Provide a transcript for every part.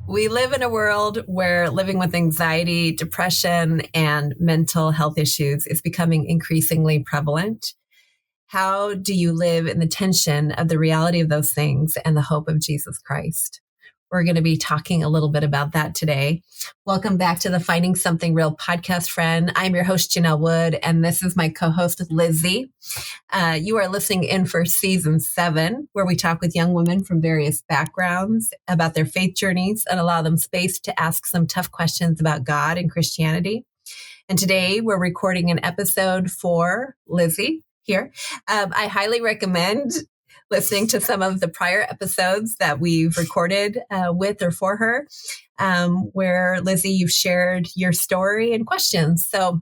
We live in a world where living with anxiety, depression, and mental health issues is becoming increasingly prevalent. How do you live in the tension of the reality of those things and the hope of Jesus Christ? We're going to be talking a little bit about that today. Welcome back to the Finding Something Real podcast, friend. I'm your host, Janell Wood, and this is my co-host, Lizzy. You are listening in for season 7, where we talk with young women from various backgrounds about their faith journeys and allow them space to ask some tough questions about God and Christianity. And today we're recording an episode for Lizzy here. I highly recommend listening to some of the prior episodes that we've recorded with or for her, where Lizzy, you've shared your story and questions. So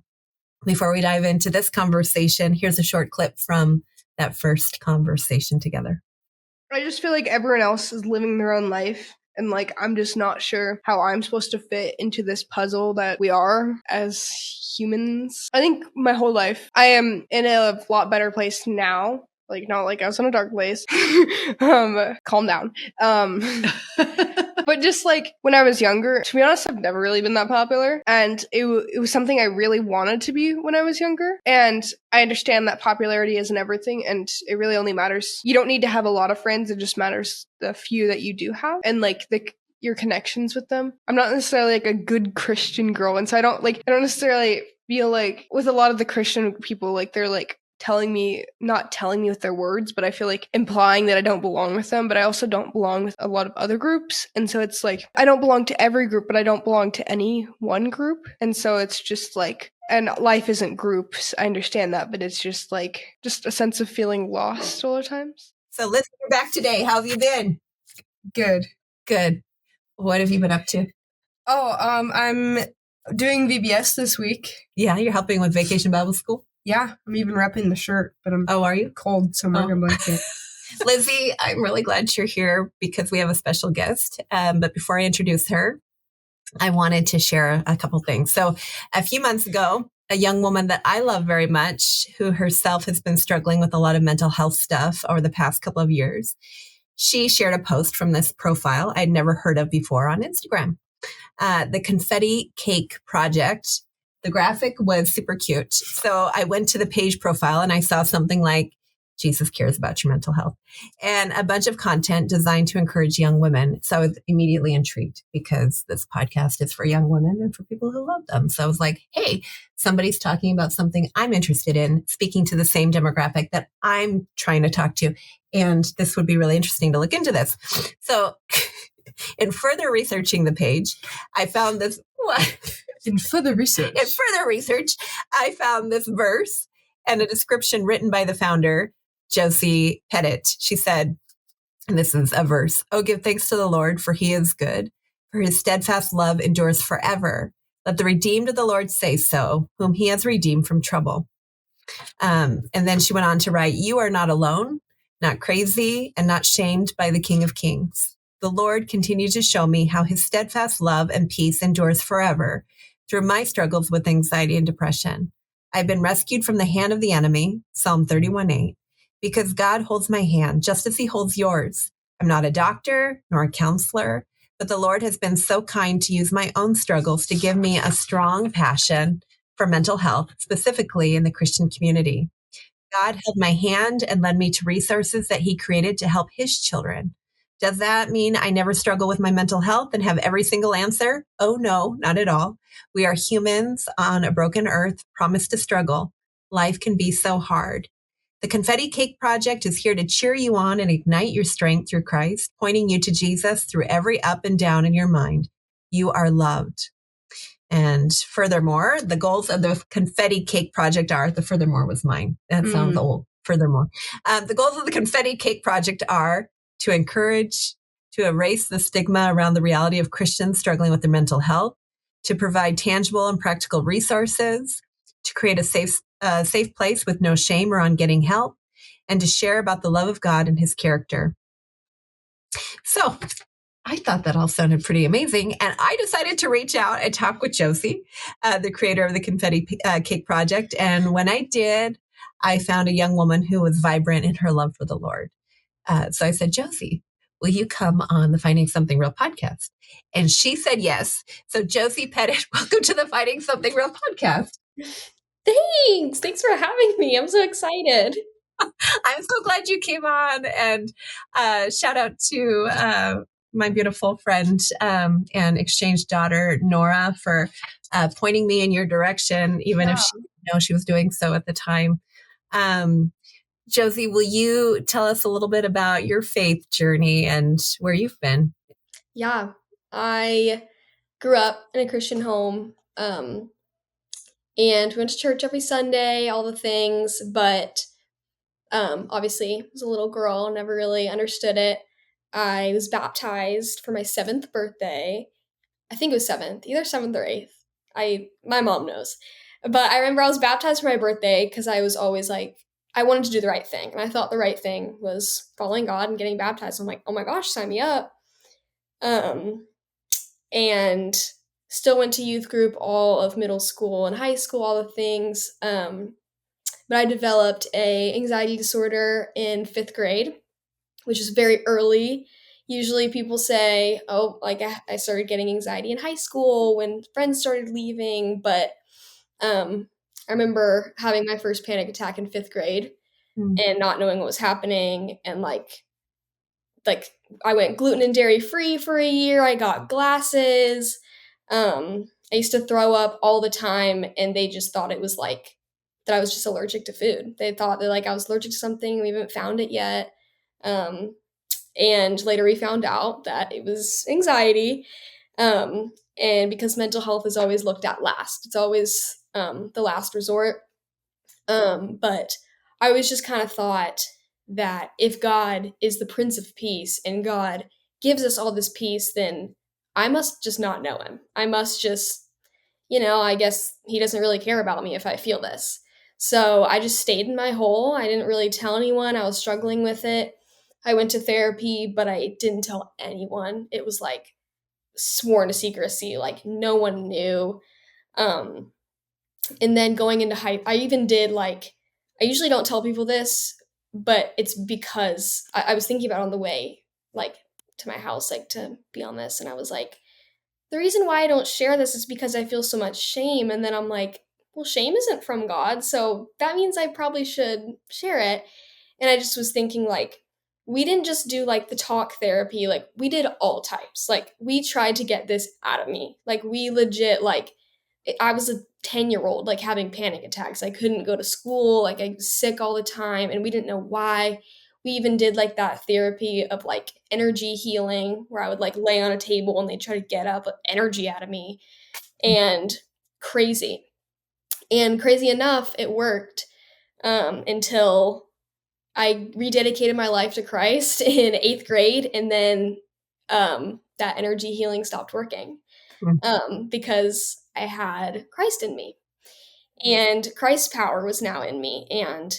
before we dive into this conversation, here's a short clip from that first conversation together. I just feel like everyone else is living their own life. And I'm just not sure how I'm supposed to fit into this puzzle that we are as humans. I think my whole life, I am in a lot better place now. Not like I was in a dark place. Calm down. But just when I was younger, to be honest, I've never really been that popular. And it was something I really wanted to be when I was younger. And I understand that popularity isn't everything. And it really only matters. You don't need to have a lot of friends. It just matters the few that you do have. And your connections with them. I'm not necessarily a good Christian girl. And so I don't necessarily feel with a lot of the Christian people, they're not telling me with their words, but I feel implying that I don't belong with them, but I also don't belong with a lot of other groups. And so it's I don't belong to every group, but I don't belong to any one group. And so it's just and life isn't groups. I understand that, but it's just a sense of feeling lost all the times. So Liz, you're back today. How have you been? Good. What have you been up to? I'm doing VBS this week. Yeah, you're helping with Vacation Bible School? Yeah, I'm even repping the shirt, but I'm are you? Cold, so I'm wearing a blanket. Lizzy, I'm really glad you're here because we have a special guest. But before I introduce her, I wanted to share a couple things. So a few months ago, a young woman that I love very much, who herself has been struggling with a lot of mental health stuff over the past couple of years, she shared a post from this profile I'd never heard of before on Instagram. The Confetti Cake Project. The graphic was super cute. So I went to the page profile and I saw something like, Jesus cares about your mental health, and a bunch of content designed to encourage young women. So I was immediately intrigued because this podcast is for young women and for people who love them. So I was like, hey, somebody's talking about something I'm interested in, speaking to the same demographic that I'm trying to talk to. And this would be really interesting to look into this. So in further researching the page, I found this. In further research, I found this verse and a description written by the founder, Josie Pettit. She said, and this is a verse, "Oh, give thanks to the Lord, for he is good, for his steadfast love endures forever. Let the redeemed of the Lord say so, whom he has redeemed from trouble." And then she went on to write, "You are not alone, not crazy, and not shamed by the King of Kings. The Lord continued to show me how his steadfast love and peace endures forever through my struggles with anxiety and depression. I've been rescued from the hand of the enemy," Psalm 31:8, "because God holds my hand just as he holds yours. I'm not a doctor nor a counselor, but the Lord has been so kind to use my own struggles to give me a strong passion for mental health, specifically in the Christian community. God held my hand and led me to resources that he created to help his children. Does that mean I never struggle with my mental health and have every single answer? Oh, no, not at all. We are humans on a broken earth, promised to struggle. Life can be so hard. The Confetti Cake Project is here to cheer you on and ignite your strength through Christ, pointing you to Jesus through every up and down in your mind. You are loved." And furthermore, the goals of the Confetti Cake Project are, the furthermore was mine. That sounds old. Furthermore. The goals of the Confetti Cake Project are to encourage, to erase the stigma around the reality of Christians struggling with their mental health, to provide tangible and practical resources, to create a safe place with no shame around getting help, and to share about the love of God and his character. So I thought that all sounded pretty amazing. And I decided to reach out and talk with Josie, the creator of the Confetti Cake Project. And when I did, I found a young woman who was vibrant in her love for the Lord. So I said, "Josie, will you come on the Finding Something Real podcast? And she said yes. So Josie Pettit, welcome to the Finding Something Real podcast. Thanks. Thanks for having me. I'm so excited. I'm so glad you came on, and shout out to my beautiful friend and exchange daughter, Nora, for pointing me in your direction, even if she didn't know she was doing so at the time. Josie, will you tell us a little bit about your faith journey and where you've been? Yeah, I grew up in a Christian home, and we went to church every Sunday, all the things, but obviously, I was a little girl, never really understood it. I was baptized for my 7th birthday. I think it was 7th, either 7th or 8th. My mom knows. But I remember I was baptized for my birthday because I was always like, I wanted to do the right thing. And I thought the right thing was following God and getting baptized. I'm like, oh my gosh, sign me up. And still went to youth group all of middle school and high school, all the things. But I developed a anxiety disorder in 5th grade, which is very early. Usually people say, oh, like I started getting anxiety in high school when friends started leaving. But I remember having my first panic attack in 5th grade and not knowing what was happening. And like I went gluten and dairy free for a year. I got glasses. I used to throw up all the time, and they just thought it was like that I was just allergic to food. They thought that like I was allergic to something. We haven't found it yet. And later we found out that it was anxiety. And because mental health is always looked at last, it's always the last resort. But I always just kind of thought that if God is the Prince of Peace and God gives us all this peace, then I must just not know him. I must just, I guess he doesn't really care about me if I feel this. So I just stayed in my hole. I didn't really tell anyone. I was struggling with it. I went to therapy, but I didn't tell anyone. It was like sworn to secrecy. Like no one knew. And then going into I even did like, I usually don't tell people this, but it's because I was thinking about it on the way, like to my house, like to be on this. And I was like, the reason why I don't share this is because I feel so much shame. And then I'm like, well, shame isn't from God. So that means I probably should share it. And I just was thinking, like, we didn't just do like the talk therapy, like, we did all types. Like, we tried to get this out of me. Like, we legit, like, I was a 10-year-old, like, having panic attacks. I couldn't go to school. Like, I was sick all the time, and we didn't know why. We even did like that therapy of like energy healing where I would like lay on a table and they try to get up energy out of me, and crazy. And crazy enough, it worked until I rededicated my life to Christ in 8th grade. And then that energy healing stopped working because I had Christ in me. And Christ's power was now in me. And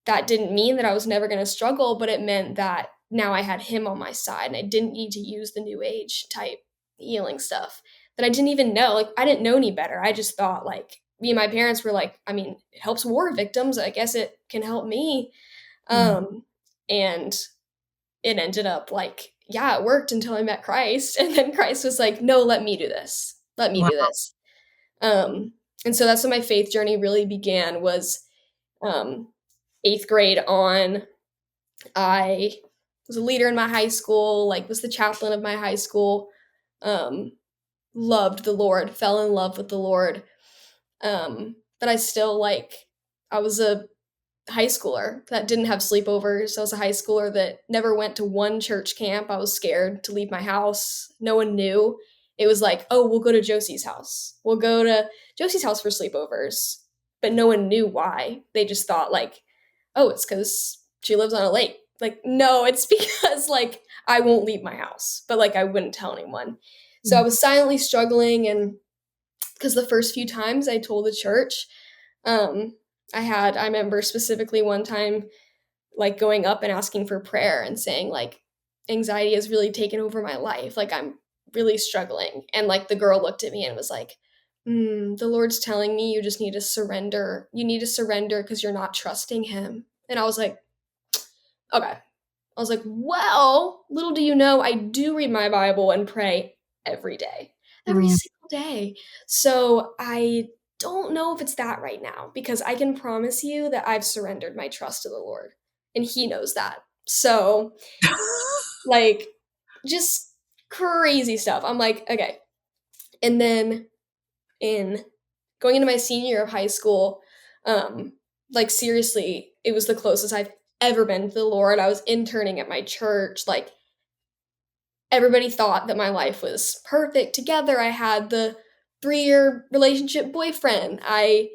that didn't mean that I was never going to struggle, but it meant that now I had him on my side and I didn't need to use the new age type healing stuff that I didn't even know. Like, I didn't know any better. I just thought, like, me and my parents were like, I mean, it helps war victims. I guess it can help me. And it ended up like, yeah, it worked until I met Christ. And then Christ was like, no, let me do this. Let me do this. And so that's when my faith journey really began, was 8th grade on. I was a leader in my high school, like was the chaplain of my high school, loved the Lord, fell in love with the Lord. But I still I was a high schooler that didn't have sleepovers. I was a high schooler that never went to one church camp. I was scared to leave my house. No one knew. It was like, oh, we'll go to Josie's house. We'll go to Josie's house for sleepovers. But no one knew why. They just thought like, oh, it's because she lives on a lake. Like, no, it's because like I won't leave my house. But like I wouldn't tell anyone. So I was silently struggling, and because the first few times I told the church, I remember specifically one time, like going up and asking for prayer and saying like, anxiety has really taken over my life. Like, I'm really struggling. And like the girl looked at me and was like, the Lord's telling me you just need to surrender. You need to surrender because you're not trusting him. And I was like, okay, I was like, well, little do you know, I do read my Bible and pray every day, every single day. So I don't know if it's that right now, because I can promise you that I've surrendered my trust to the Lord, and he knows that. So like, just crazy stuff. I'm like, okay. And then in going into my senior year of high school, like seriously, it was the closest I've ever been to the Lord. I was interning at my church. Like, everybody thought that my life was perfect together. I had the 3-year relationship boyfriend. I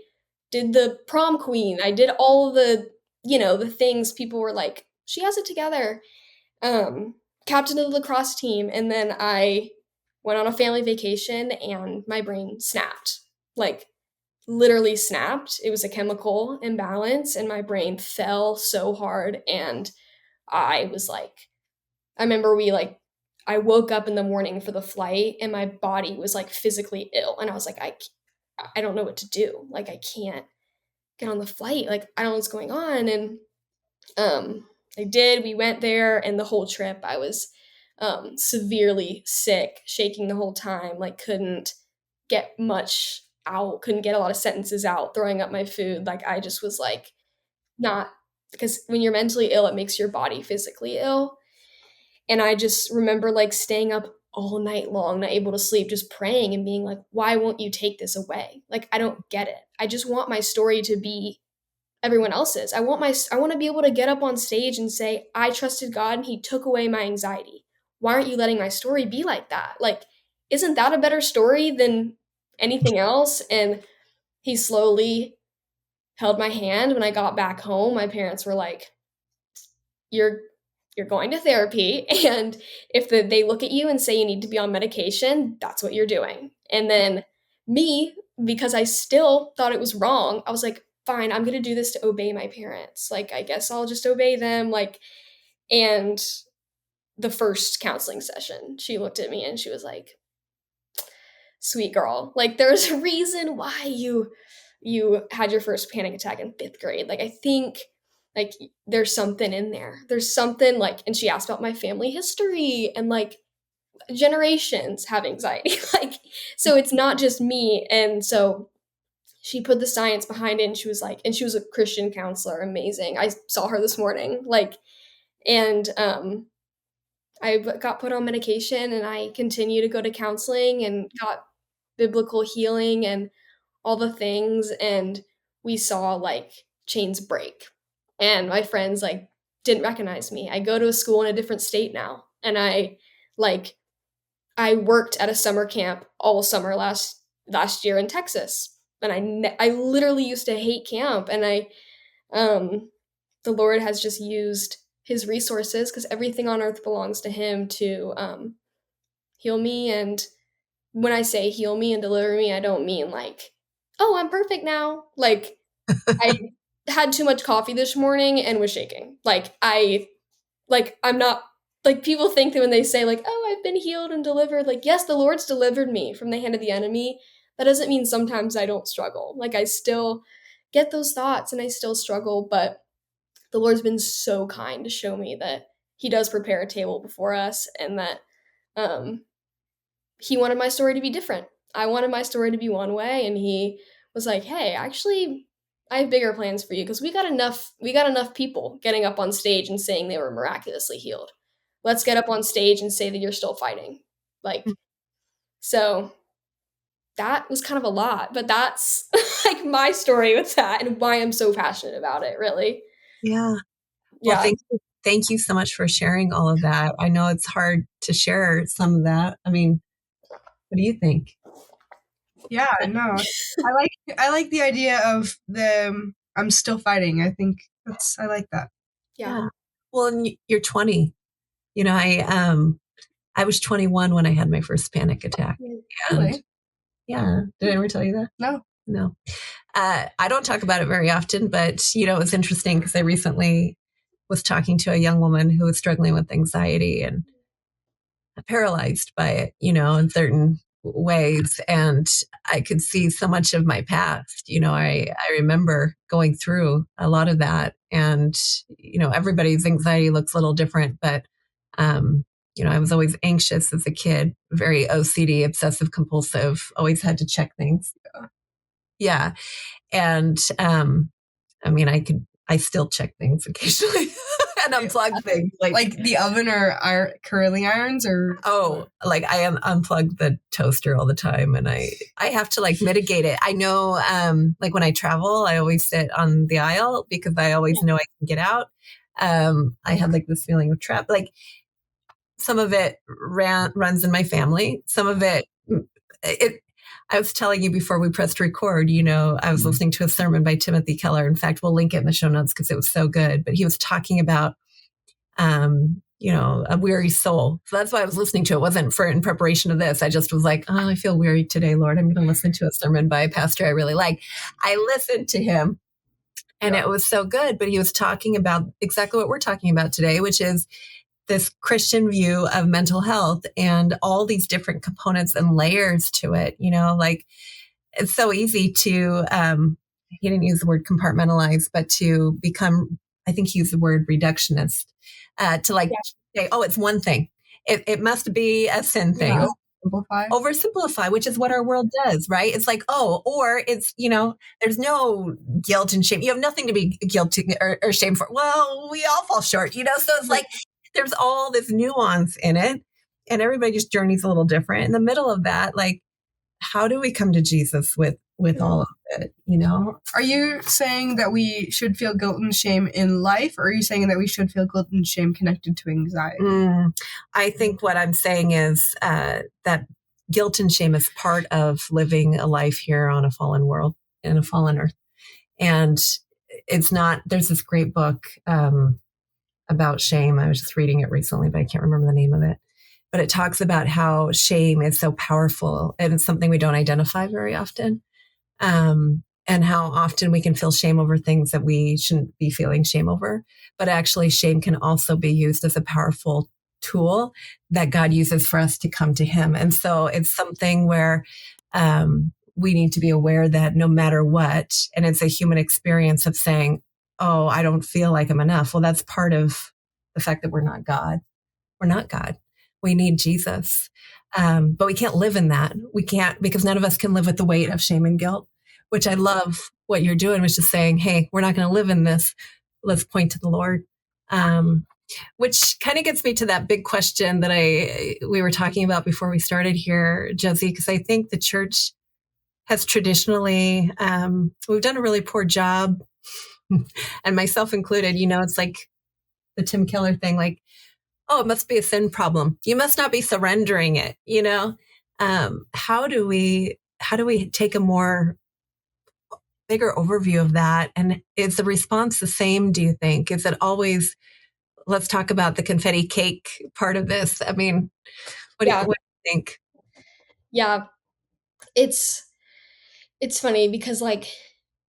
did the prom queen. I did all the, the things people were like, she has it together. Captain of the lacrosse team. And then I went on a family vacation and my brain snapped. Like, literally snapped. It was a chemical imbalance and my brain fell so hard. And I was like, I remember I woke up in the morning for the flight and my body was like physically ill. And I was like, I don't know what to do. Like, I can't get on the flight. Like, I don't know what's going on. And I did. We went there, and the whole trip I was severely sick, shaking the whole time, like couldn't get much out, couldn't get a lot of sentences out, throwing up my food. Like, I just was like, not, because when you're mentally ill, it makes your body physically ill. And I just remember like staying up all night long, not able to sleep, just praying and being like, why won't you take this away? Like, I don't get it. I just want my story to be everyone else's. I want to be able to get up on stage and say, I trusted God and he took away my anxiety. Why aren't you letting my story be like that? Like, isn't that a better story than anything else? And he slowly held my hand. When I got back home, my parents were like, you're going to therapy, and if they look at you and say you need to be on medication, that's what you're doing. And then me, because I still thought it was wrong, I was like, fine, I'm going to do this to obey my parents. Like, I guess I'll just obey them. Like, and the first counseling session, she looked at me and she was like, sweet girl, like, there's a reason why you had your first panic attack in 5th grade. Like, I think like there's something in there. There's something like, and she asked about my family history and like generations have anxiety. Like, so it's not just me. And so she put the science behind it, and she was like, and she was a Christian counselor, amazing. I saw her this morning, like, and I got put on medication and I continue to go to counseling and got biblical healing and all the things. And we saw like chains break. And my friends like didn't recognize me. I go to a school in a different state now. And I worked at a summer camp all summer last year in Texas. And I literally used to hate camp. And the Lord has just used his resources, because everything on earth belongs to him, to heal me. And when I say heal me and deliver me, I don't mean like, oh, I'm perfect now. Like, I had too much coffee this morning and was shaking. I'm not, like, people think that when they say like, oh, I've been healed and delivered, like, yes, the Lord's delivered me from the hand of the enemy. That doesn't mean sometimes I don't struggle. Like, I still get those thoughts and I still struggle, but the Lord's been so kind to show me that he does prepare a table before us, and that he wanted my story to be different. I wanted my story to be one way, and he was like, hey, actually, I have bigger plans for you, because we got enough people getting up on stage and saying they were miraculously healed. Let's get up on stage and say that you're still fighting. Like, so that was kind of a lot, but that's like my story with that and why I'm so passionate about it, really. Yeah. Well, thank you so much for sharing all of that. I know it's hard to share some of that. I mean, what do you think? Yeah, no. I like the idea of I'm still fighting. I think I like that. Yeah. Well, and you're 20. You know, I was 21 when I had my first panic attack. Really? Yeah. Did I ever tell you that? No. I don't talk about it very often, but it was interesting because I recently was talking to a young woman who was struggling with anxiety and paralyzed by it, in certain ways. And I could see so much of my past. I remember going through a lot of that. And, everybody's anxiety looks a little different, but, I was always anxious as a kid, very OCD, obsessive compulsive, always had to check things. Yeah. And, I still check things occasionally and unplug things like the oven or curling irons or like I unplug the toaster all the time, and I have to mitigate it. I know when I travel, I always sit on the aisle because I always know I can get out. I had this feeling of trap. Some of it runs in my family. Some of it I was telling you before we pressed record, I was listening to a sermon by Timothy Keller. In fact, we'll link it in the show notes because it was so good. But he was talking about, a weary soul. So that's why I was listening to it. It wasn't in preparation of this. I just was like, oh, I feel weary today, Lord. I'm going to listen to a sermon by a pastor I really like. I listened to him and it was so good. But he was talking about exactly what we're talking about today, which is this Christian view of mental health and all these different components and layers to it. It's so easy to, he didn't use the word compartmentalize, but to become, I think he used the word reductionist, to say, oh, it's one thing. It must be a sin thing. Yeah. Oversimplify, which is what our world does, right? It's or it's, there's no guilt and shame. You have nothing to be guilty or shame for. Well, we all fall short, so it's there's all this nuance in it, and everybody just journeys a little different. In the middle of that, how do we come to Jesus with all of it? Are you saying that we should feel guilt and shame in life, or are you saying that we should feel guilt and shame connected to anxiety? I think what I'm saying is that guilt and shame is part of living a life here on a fallen world, in a fallen earth. And it's not, there's this great book about shame. I was just reading it recently, but I can't remember the name of it. But it talks about how shame is so powerful and it's something we don't identify very often. And how often we can feel shame over things that we shouldn't be feeling shame over. But actually, shame can also be used as a powerful tool that God uses for us to come to Him. And so it's something where we need to be aware that no matter what, and it's a human experience of saying, oh, I don't feel like I'm enough. Well, that's part of the fact that we're not God. We're not God. We need Jesus. But we can't live in that. We can't, because none of us can live with the weight of shame and guilt, which I love what you're doing, which is saying, hey, we're not going to live in this. Let's point to the Lord. Which kind of gets me to that big question that we were talking about before we started here, Josie, because I think the church has traditionally, we've done a really poor job, and myself included, it's like the Tim Keller thing, oh, it must be a sin problem. You must not be surrendering it, how do we take a more bigger overview of that? And is the response the same, do you think? Is it always, let's talk about the confetti cake part of this? I mean, what do you think? Yeah, it's funny because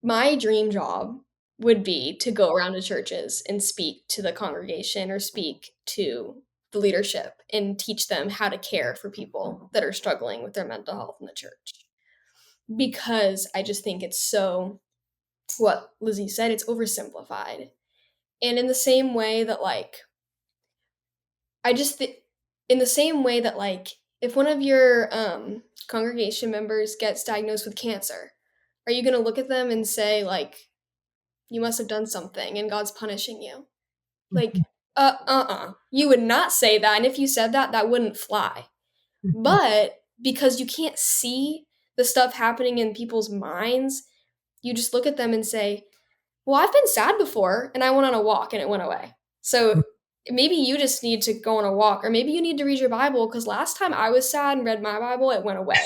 my dream job would be to go around to churches and speak to the congregation or speak to the leadership and teach them how to care for people that are struggling with their mental health in the church. Because I just think it's so, what Lizzie said, it's oversimplified. And in the same way that in the same way that if one of your congregation members gets diagnosed with cancer, are you going to look at them and say you must have done something and God's punishing you? You would not say that. And if you said that, that wouldn't fly. But because you can't see the stuff happening in people's minds, you just look at them and say, well, I've been sad before and I went on a walk and it went away. So maybe you just need to go on a walk, or maybe you need to read your Bible, because last time I was sad and read my Bible, it went away.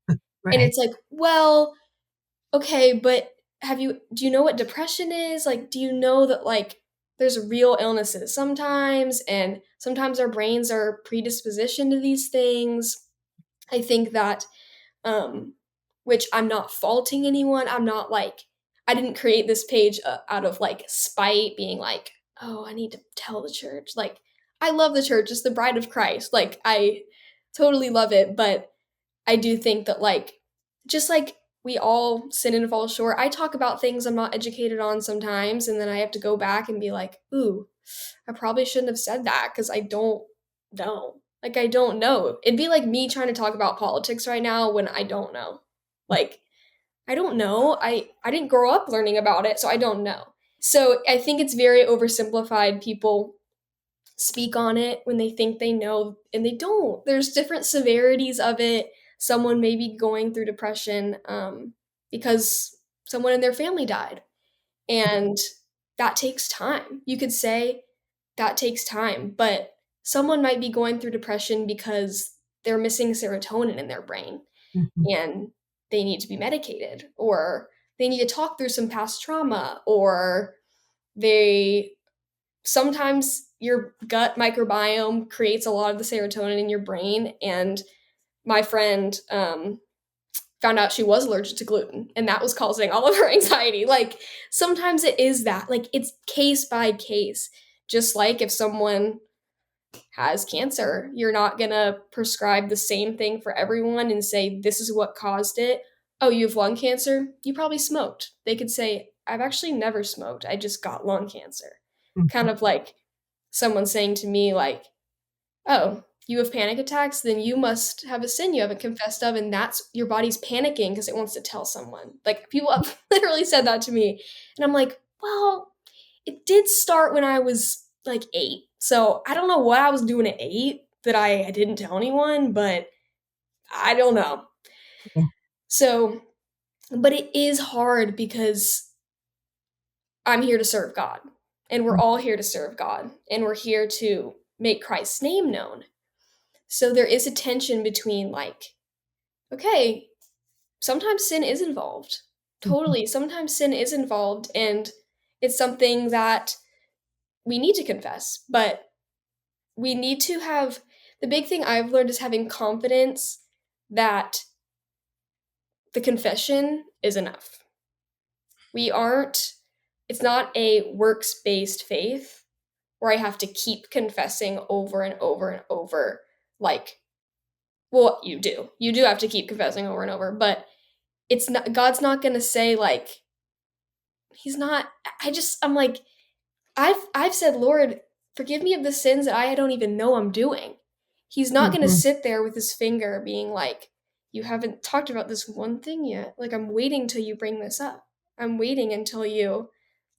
Right. And it's well, okay, but do you know what depression is? Do you know that there's real illnesses sometimes, and sometimes our brains are predisposition to these things. I think that, which I'm not faulting anyone. I'm not I didn't create this page out of spite, being oh, I need to tell the church. I love the church. It's the bride of Christ. I totally love it. But I do think that, like, just like we all sin and fall short, I talk about things I'm not educated on sometimes, and then I have to go back and be like, ooh, I probably shouldn't have said that because I don't know. Like, I don't know. It'd be like me trying to talk about politics right now when I don't know. Like, I don't know. I didn't grow up learning about it, so I don't know. So I think it's very oversimplified. People speak on it when they think they know and they don't. There's different severities of it. Someone may be going through depression because someone in their family died, and that takes time. You could say that takes time, but someone might be going through depression because they're missing serotonin in their brain Mhm. and they need to be medicated, or they need to talk through some past trauma, or they sometimes your gut microbiome creates a lot of the serotonin in your brain. And my friend found out she was allergic to gluten, and that was causing all of her anxiety. Like, sometimes it is that, like, it's case by case. Just like if someone has cancer, you're not gonna prescribe the same thing for everyone and say this is what caused it. Oh, you have lung cancer? You probably smoked. They could say, I've actually never smoked, I just got lung cancer. Kind Mhm. of like someone saying to me, like, oh, you have panic attacks, then you must have a sin you haven't confessed of, and that's your body's panicking because it wants to tell someone. Like, people have literally said that to me, and I'm like, well, it did start when I was like 8. So I don't know what I was doing at 8 that I didn't tell anyone, but I don't know. Yeah. So, but it is hard because I'm here to serve God, and we're all here to serve God, and we're here to make Christ's name known. So there is a tension between, like, okay, sometimes sin is involved. Mhm. Totally. Sometimes sin is involved, and it's something that we need to confess, but we need to have the big thing I've learned is having confidence that the confession is enough. We aren't, it's not a works based faith where I have to keep confessing over and over and over. Like, well, you do. You do have to keep confessing over and over, but it's not, God's not going to say, like, he's not, I'm like, I've said, Lord, forgive me of the sins that I don't even know I'm doing. He's not going to Mhm. sit there with his finger being like, you haven't talked about this one thing yet. Like, I'm waiting till you bring this up. I'm waiting until you,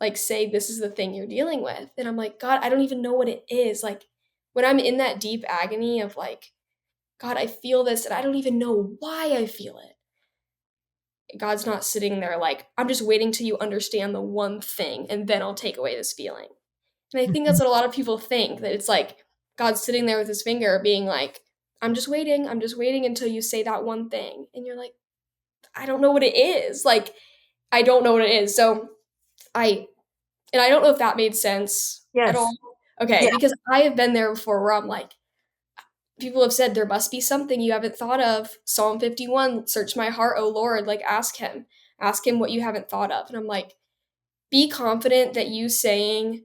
like, say this is the thing you're dealing with. And I'm like, God, I don't even know what it is. Like, when I'm in that deep agony of, like, God, I feel this and I don't even know why I feel it. God's not sitting there like, I'm just waiting till you understand the one thing and then I'll take away this feeling. And I think Mhm. that's what a lot of people think, that it's like God's sitting there with his finger being like, I'm just waiting until you say that one thing. And you're like, I don't know what it is. Like, I don't know what it is. So I, and I don't know if that made sense at all. Yes. Okay, Yeah. because I have been there before where I'm like, people have said there must be something you haven't thought of. Psalm 51, search my heart, O Lord. Like, ask him what you haven't thought of. And I'm like, be confident that you saying,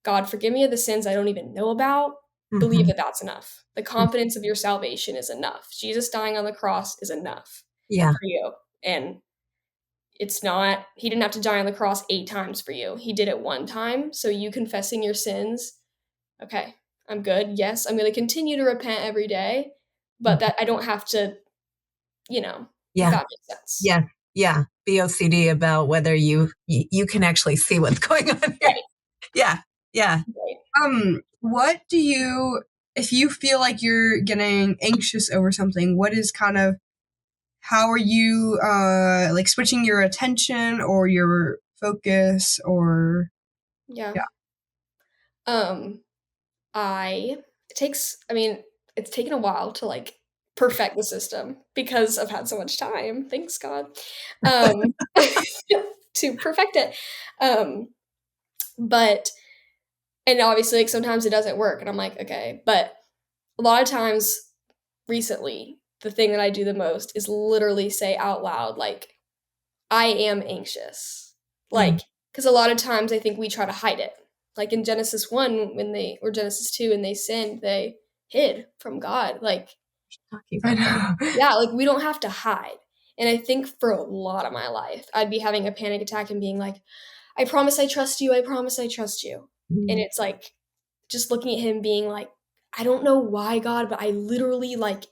God, forgive me of the sins I don't even know about, believe Mhm. that that's enough. The confidence of your salvation is enough. Jesus dying on the cross is enough Yeah. for you. And it's not, he didn't have to die on the cross 8 times for you. He did it one time. So you confessing your sins, okay, I'm good. Yes, I'm going to continue to repent every day, but Mhm. that I don't have to, if Yeah. that makes sense. Yeah. Yeah. Be OCD about whether you can actually see what's going on here. Right. Yeah. Yeah. Right. What do you, if you feel like you're getting anxious over something, what is kind of, how are you, like switching your attention or your focus or, Yeah. yeah. Um, it takes, I mean, it's taken a while to, like, perfect the system because I've had so much time, thanks God, um, to perfect it. Um, but, and obviously, like, sometimes it doesn't work and I'm like, okay, but a lot of times recently, the thing that I do the most is literally say out loud, like, I am anxious. Mm. Like, because a lot of times I think we try to hide it. Like in Genesis 1, or Genesis 2, when they sinned, they hid from God. Like, talking I about. know. Yeah, like we don't have to hide. And I think for a lot of my life, I'd be having a panic attack and being like, I promise I trust you. I promise I trust you. And it's like just looking at him being like, I don't know why, God, but I literally like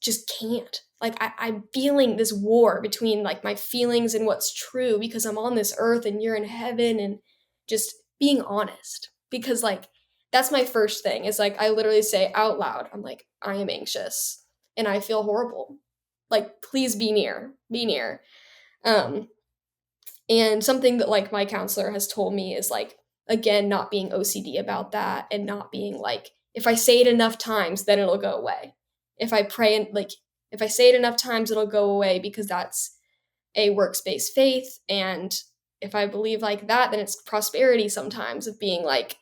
just can't. Like I'm feeling this war between like my feelings and what's true because I'm on this earth and you're in heaven, and just being honest. Because like that's my first thing is like I literally say out loud, I'm like, I am anxious and I feel horrible. Like please be near. Be near. Um and something that like my counselor has told me is like, again, not being OCD about that and not being like, if I say it enough times, then it'll go away. If I pray and like, if I say it enough times, it'll go away because that's a works-based faith. And if I believe like that, then it's prosperity sometimes of being like,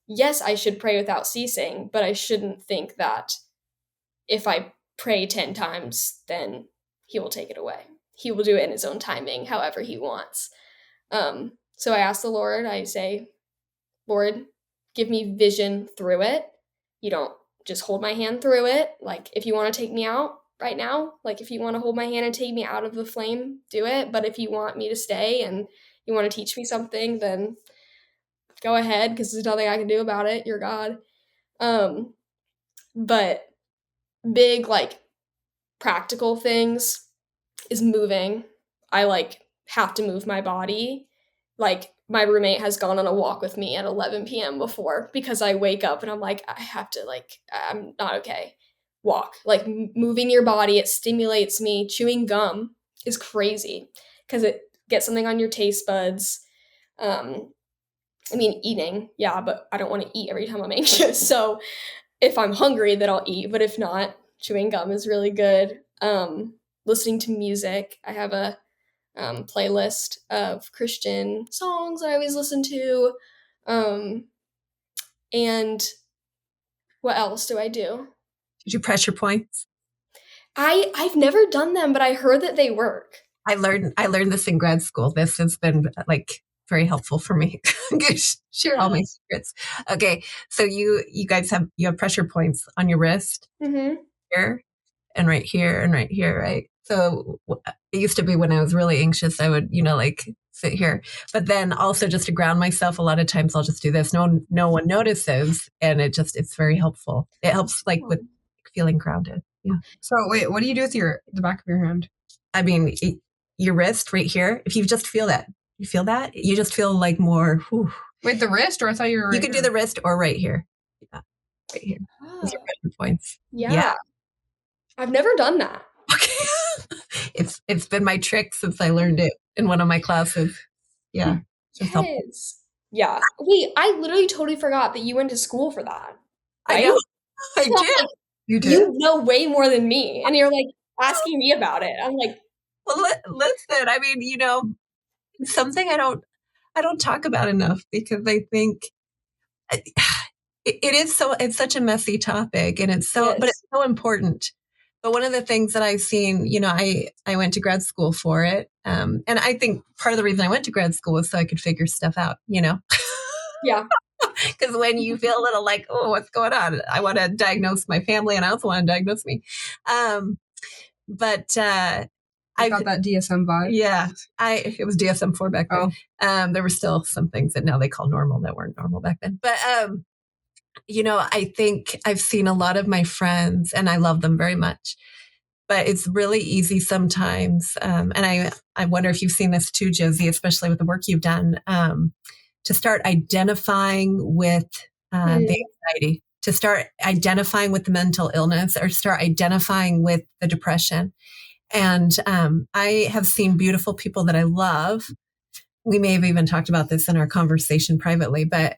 yes, I should pray without ceasing, but I shouldn't think that if I pray 10 times, then he will take it away. He will do it in his own timing, however he wants. So I ask the Lord, I say, Lord, give me vision through it. You don't just hold my hand through it. Like, if you want to take me out right now, like, if you want to hold my hand and take me out of the flame, do it. But if you want me to stay and you want to teach me something, then go ahead, because there's nothing I can do about it. You're God. But big, like, practical things is moving. I, like, have to move my body. Like, my roommate has gone on a walk with me at 11 p.m. before because I wake up and I'm like, I have to, like, I'm not okay. Walk. Like, moving your body, it stimulates me. Chewing gum is crazy because it gets something on your taste buds. I mean, eating, yeah, but I don't want to eat every time I'm anxious. So if I'm hungry, then I'll eat. But if not, chewing gum is really good. Listening to music. I have a playlist of Christian songs that I always listen to. And what else do I do? Did you pressure points? I've never done them, but I heard that they work. I learned this in grad school. This has been like very helpful for me. Share all my secrets. Okay, so you guys have pressure points on your wrist, here and right here and right here, right? So it used to be when I was really anxious, I would like sit here, but then also just to ground myself. A lot of times I'll just do this. No one notices, and it's very helpful. It helps like with feeling grounded. Yeah. So wait, what do you do with the back of your hand? I mean, your wrist right here. If you just feel that, you just feel like more. Whew. Wait, the wrist, or I thought you were. You can do the wrist or right here. Yeah, right here. Those are pressure points. Yeah. I've never done that. Okay. It's been my trick since I learned it in one of my classes. Yeah. Yes. Yeah. Wait, I literally totally forgot that you went to school for that. Right? I know. I So I'm did. like, You did. you know way more than me, and you're like asking me about it. I'm like, Well, listen. I mean, it's something I don't talk about enough because I think it is so. It's such a messy topic, and it's so, but it's so important. But one of the things that I've seen, I went to grad school for it, and I think part of the reason I went to grad school was so I could figure stuff out. yeah. Because when you feel a little like, oh, what's going on? I want to diagnose my family, and I also want to diagnose me. But I got that DSM vibe. Yeah, it was DSM-4 back then. Oh. There were still some things that now they call normal that weren't normal back then. But I think I've seen a lot of my friends, and I love them very much. But it's really easy sometimes, and I wonder if you've seen this too, Josie, especially with the work you've done, to start identifying with the anxiety, to start identifying with the mental illness, or start identifying with the depression. And I have seen beautiful people that I love. We may have even talked about this in our conversation privately, but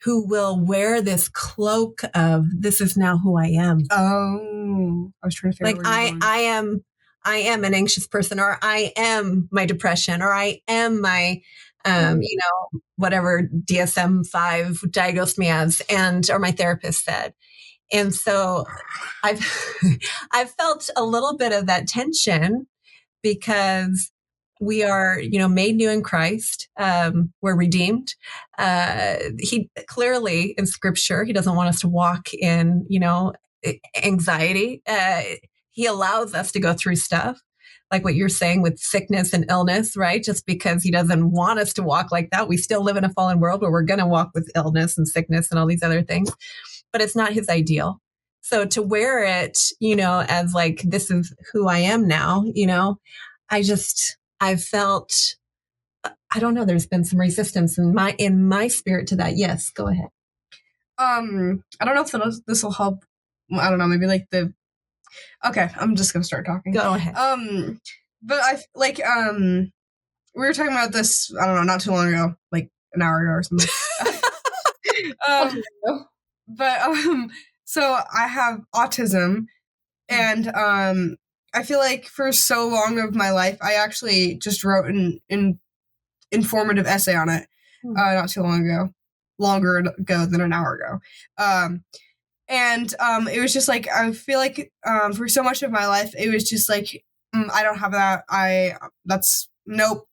who will wear this cloak of, this is now who I am. Oh, I was trying to figure out where you're going. I am an anxious person, or I am my depression, or I am my, whatever DSM-5 diagnosed me as, or my therapist said. And so I've felt a little bit of that tension because we are, made new in Christ. We're redeemed. He clearly in scripture, he doesn't want us to walk in, anxiety. He allows us to go through stuff like what you're saying with sickness and illness, right? Just because he doesn't want us to walk like that. We still live in a fallen world where we're going to walk with illness and sickness and all these other things, but it's not his ideal. So to wear it, as like, this is who I am now, I've felt, I don't know, there's been some resistance in my spirit to that. Yes, go ahead. I don't know if this will help. I don't know, maybe like okay, I'm just gonna start talking. Go ahead. But I like we were talking about this, I don't know, not too long ago, like an hour ago or something. So I have autism, and I feel like for so long of my life, I actually just wrote an informative essay on it, not too long ago, longer ago than an hour ago. And it was just like, I feel like for so much of my life, it was just like, I don't have that. That's nope.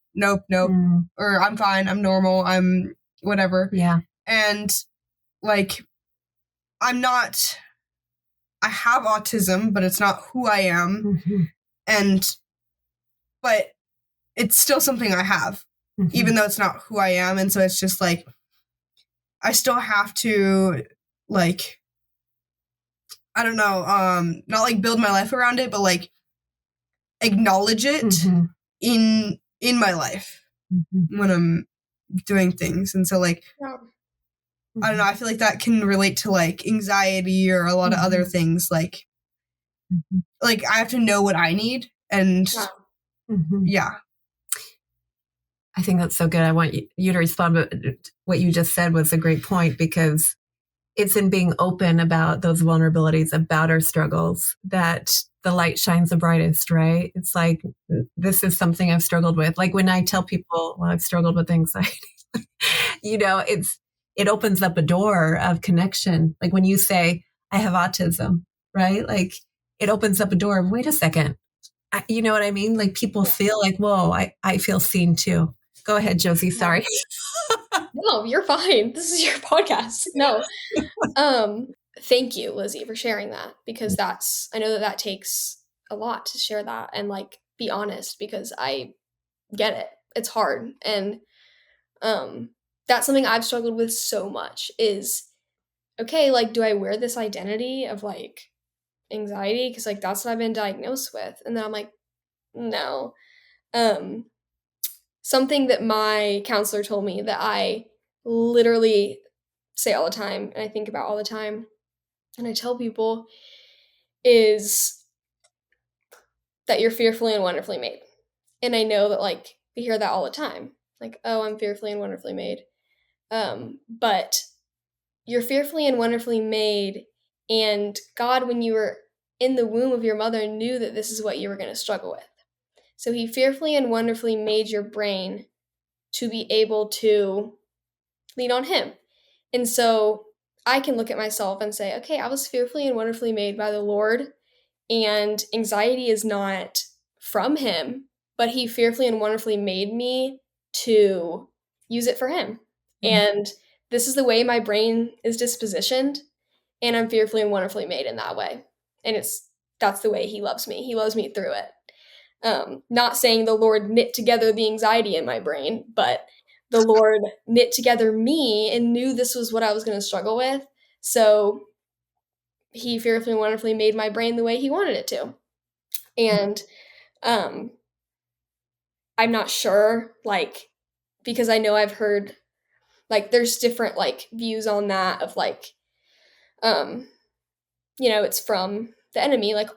Or I'm fine. I'm normal. I'm whatever. Yeah. And like, I have autism, but it's not who I am. Mm-hmm. But it's still something I have, even though it's not who I am. And so it's just like, I still have to like, I don't know, not like build my life around it, but like acknowledge it in my life when I'm doing things. And so like, I don't know, I feel like that can relate to like anxiety or a lot of other things. Like I have to know what I need, and yeah. I think that's so good. I want you to respond, but what you just said was a great point, because it's in being open about those vulnerabilities, about our struggles, that the light shines the brightest, right? It's like, this is something I've struggled with. Like when I tell people, well, I've struggled with anxiety, it opens up a door of connection. Like when you say, I have autism, right? Like it opens up a door of, wait a second. You know what I mean? Like people feel like, whoa, I feel seen too. Go ahead, Josie. Sorry. No, you're fine. This is your podcast. No. Thank you, Lizzy, for sharing that, because I know that takes a lot to share that and like be honest, because I get it. It's hard. And that's something I've struggled with so much is, okay, like, do I wear this identity of like anxiety? Because like that's what I've been diagnosed with. And then I'm like, no. Something that my counselor told me that I literally say all the time and I think about all the time and I tell people is that you're fearfully and wonderfully made. And I know that like we hear that all the time. Like, oh, I'm fearfully and wonderfully made. But you're fearfully and wonderfully made, and God, when you were in the womb of your mother, knew that this is what you were going to struggle with. So he fearfully and wonderfully made your brain to be able to lean on him. And so I can look at myself and say, okay, I was fearfully and wonderfully made by the Lord, and anxiety is not from him, but he fearfully and wonderfully made me to use it for him. And this is the way my brain is dispositioned, and I'm fearfully and wonderfully made in that way. And that's the way he loves me. He loves me through it. Not saying the Lord knit together the anxiety in my brain, but the Lord knit together me and knew this was what I was going to struggle with. So he fearfully and wonderfully made my brain the way he wanted it to. And I'm not sure, like, because I know I've heard, like, there's different, like, views on that of, like, it's from the enemy, like,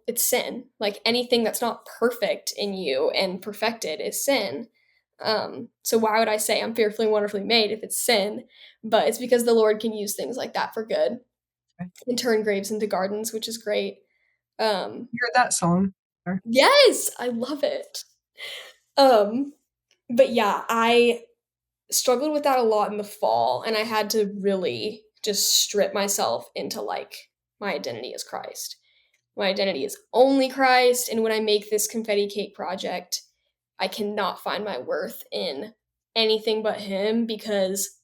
it's sin. Like, anything that's not perfect in you and perfected is sin. So why would I say I'm fearfully and wonderfully made if it's sin? But it's because the Lord can use things like that for good and turn graves into gardens, which is great. You heard that song? Yes, I love it. But yeah, I struggled with that a lot in the fall, and I had to really just strip myself into like, my identity is Christ. My identity is only Christ, and when I make this Confetti Cake Project, I cannot find my worth in anything but him, because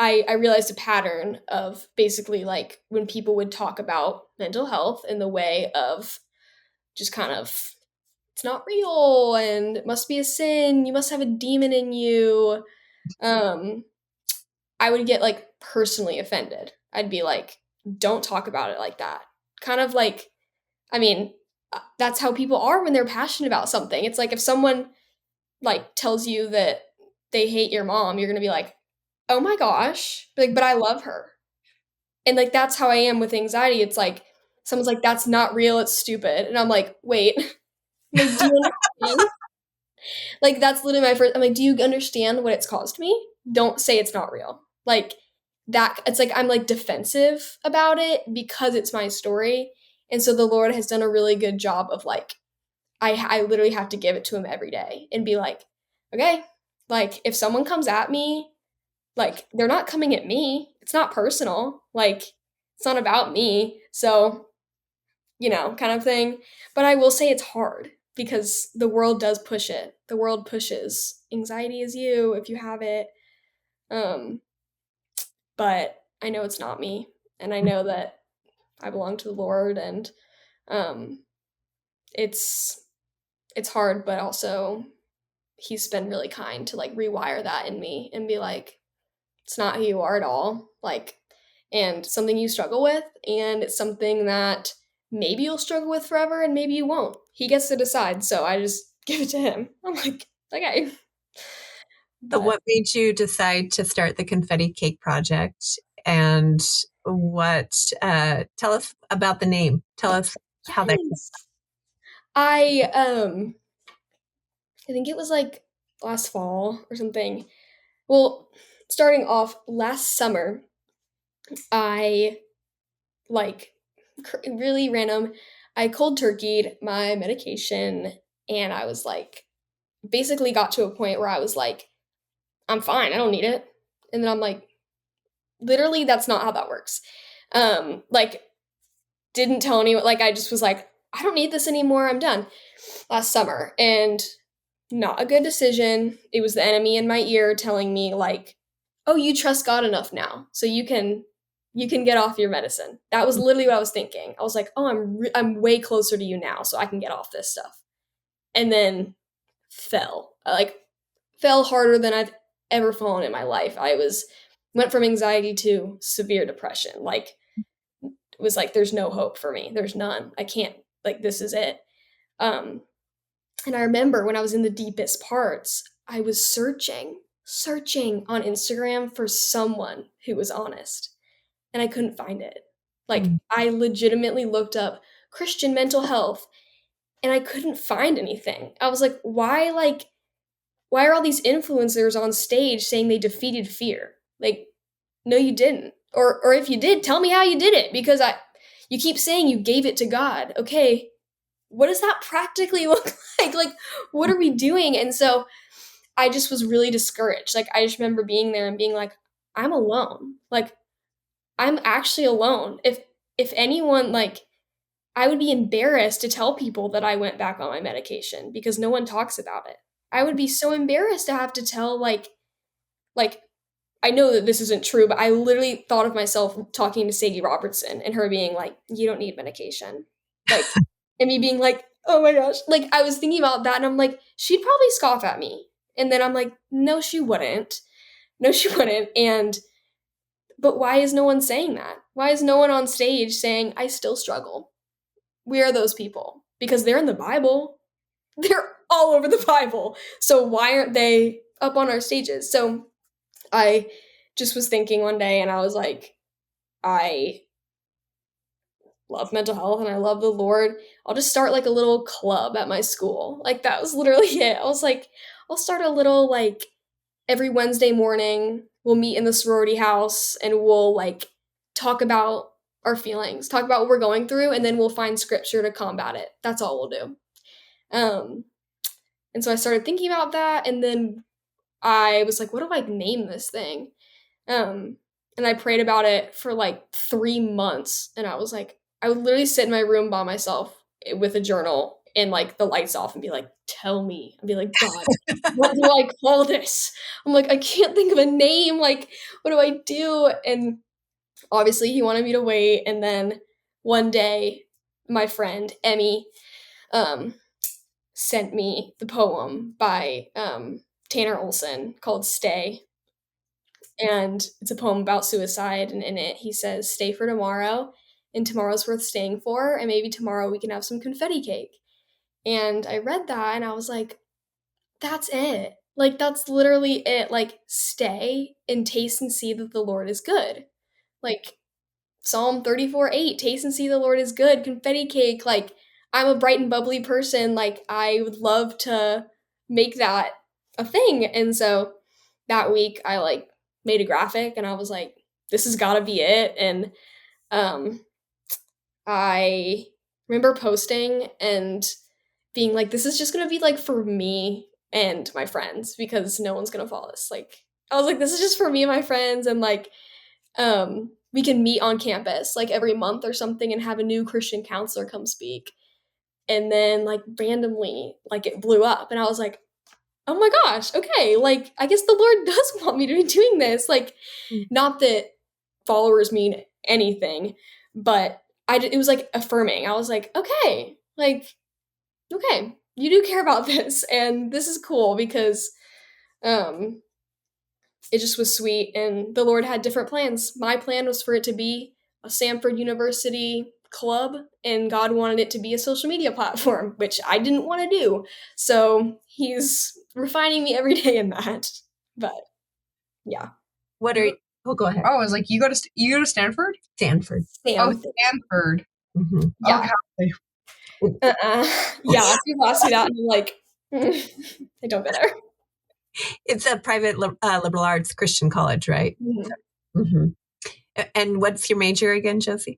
I realized a pattern of basically like when people would talk about mental health in the way of just kind of, it's not real and it must be a sin, you must have a demon in you. um I would get like personally offended. I'd be like, don't talk about it like that. Kind of like, I mean, that's how people are when they're passionate about something. It's like if someone like tells you that they hate your mom, you're going to be like, "Oh my gosh." Like, but I love her. And like that's how I am with anxiety. It's like someone's like, "That's not real, it's stupid." And I'm like, "Wait." Like, do you understand? Like that's literally my first, I'm like, "Do you understand what it's caused me? Don't say it's not real." Like that, it's like I'm like defensive about it because it's my story. And so the Lord has done a really good job of like, I literally have to give it to him every day and be like, okay, like if someone comes at me, like they're not coming at me. It's not personal. Like it's not about me. So, kind of thing. But I will say it's hard because the world does push it. The world pushes anxiety is you if you have it. Um, but I know it's not me. And I know that I belong to the Lord, and um it's hard, but also he's been really kind to like rewire that in me and be like, it's not who you are at all. Like, and something you struggle with, and it's something that maybe you'll struggle with forever and maybe you won't. He gets to decide. So I just give it to him. I'm like, okay. So But what made you decide to start the Confetti Cake Project? And what, tell us about the name. Tell us how that. yes. I think it was like last fall or something. Well, starting off last summer, I like really random. I cold turkeyed my medication, and I was like, basically got to a point where I was like, I'm fine, I don't need it. And then I'm like, literally, that's not how that works. Like, didn't tell anyone. Like, I just was like, I don't need this anymore. I'm done. Last summer, and not a good decision. It was the enemy in my ear telling me like, "Oh, you trust God enough now, so you can get off your medicine." That was literally what I was thinking. I was like, "Oh, I'm way closer to you now, so I can get off this stuff." And then fell. I, like fell harder than I've ever fallen in my life. Went from anxiety to severe depression. Like it was like there's no hope for me. There's none. I can't, like this is it. Um and I remember when I was in the deepest parts, I was searching on Instagram for someone who was honest, and I couldn't find it. Like, I legitimately looked up Christian mental health, and I couldn't find anything. I was like, why are all these influencers on stage saying they defeated fear? Like, no, you didn't. Or if you did, tell me how you did it, because you keep saying you gave it to God. Okay, what does that practically look like? Like, what are we doing? And so I just was really discouraged. Like, I just remember being there and being like, I'm alone. Like, I'm actually alone. If anyone, like, I would be embarrassed to tell people that I went back on my medication because no one talks about it. I would be so embarrassed to have to tell like I know that this isn't true, but I literally thought of myself talking to Sadie Robertson and her being like, "You don't need medication." Like, and me being like, "Oh my gosh." Like, I was thinking about that and I'm like, she'd probably scoff at me. And then I'm like, no, she wouldn't. No, she wouldn't. But why is no one saying that? Why is no one on stage saying, I still struggle? We are those people because they're in the Bible. They're all over the Bible. So why aren't they up on our stages? So I just was thinking one day and I was like, I love mental health and I love the Lord. I'll just start like a little club at my school. Like that was literally it. I was like, I'll start a little like every Wednesday morning, we'll meet in the sorority house and we'll like talk about our feelings, talk about what we're going through, and then we'll find scripture to combat it. That's all we'll do. And so I started thinking about that, and then I was like, what do I name this thing? And I prayed about it for like 3 months, and I was like, I would literally sit in my room by myself with a journal and like the lights off and be like, tell me. I'd be like, God, what do I call this? I'm like, I can't think of a name. Like, what do I do? And obviously he wanted me to wait. And then one day, my friend Emmy sent me the poem by Tanner Olson called Stay. And it's a poem about suicide. And in it, he says, stay for tomorrow. And tomorrow's worth staying for. And maybe tomorrow we can have some confetti cake. And I read that and I was like, that's it. Like, that's literally it. Like, stay and taste and see that the Lord is good. Like, Psalm 34:8, taste and see the Lord is good. Confetti cake. Like, I'm a bright and bubbly person. Like, I would love to make that a thing. And so that week, I like made a graphic and I was like, this has got to be it. And I remember posting and being like, this is just going to be like for me and my friends because no one's going to follow this. Like, I was like, this is just for me and my friends. And like, we can meet on campus like every month or something and have a new Christian counselor come speak. And then like randomly, like it blew up. And I was like, oh my gosh, okay. Like, I guess the Lord does want me to be doing this. Like, not that followers mean anything, but it was like affirming. I was like, okay, you do care about this, and this is cool because it just was sweet, and the Lord had different plans. My plan was for it to be a Samford University club, and God wanted it to be a social media platform, which I didn't want to do. So he's refining me every day in that. But yeah. What are you? Oh, go ahead. Oh, I was like, you go to Stanford? Stanford. Oh, Stanford. Mm-hmm. Yeah. Okay. Yeah, people ask me that, and I'm like, I don't go there. It's a private liberal arts Christian college, right? Mm-hmm. Mm-hmm. And what's your major again, Josie?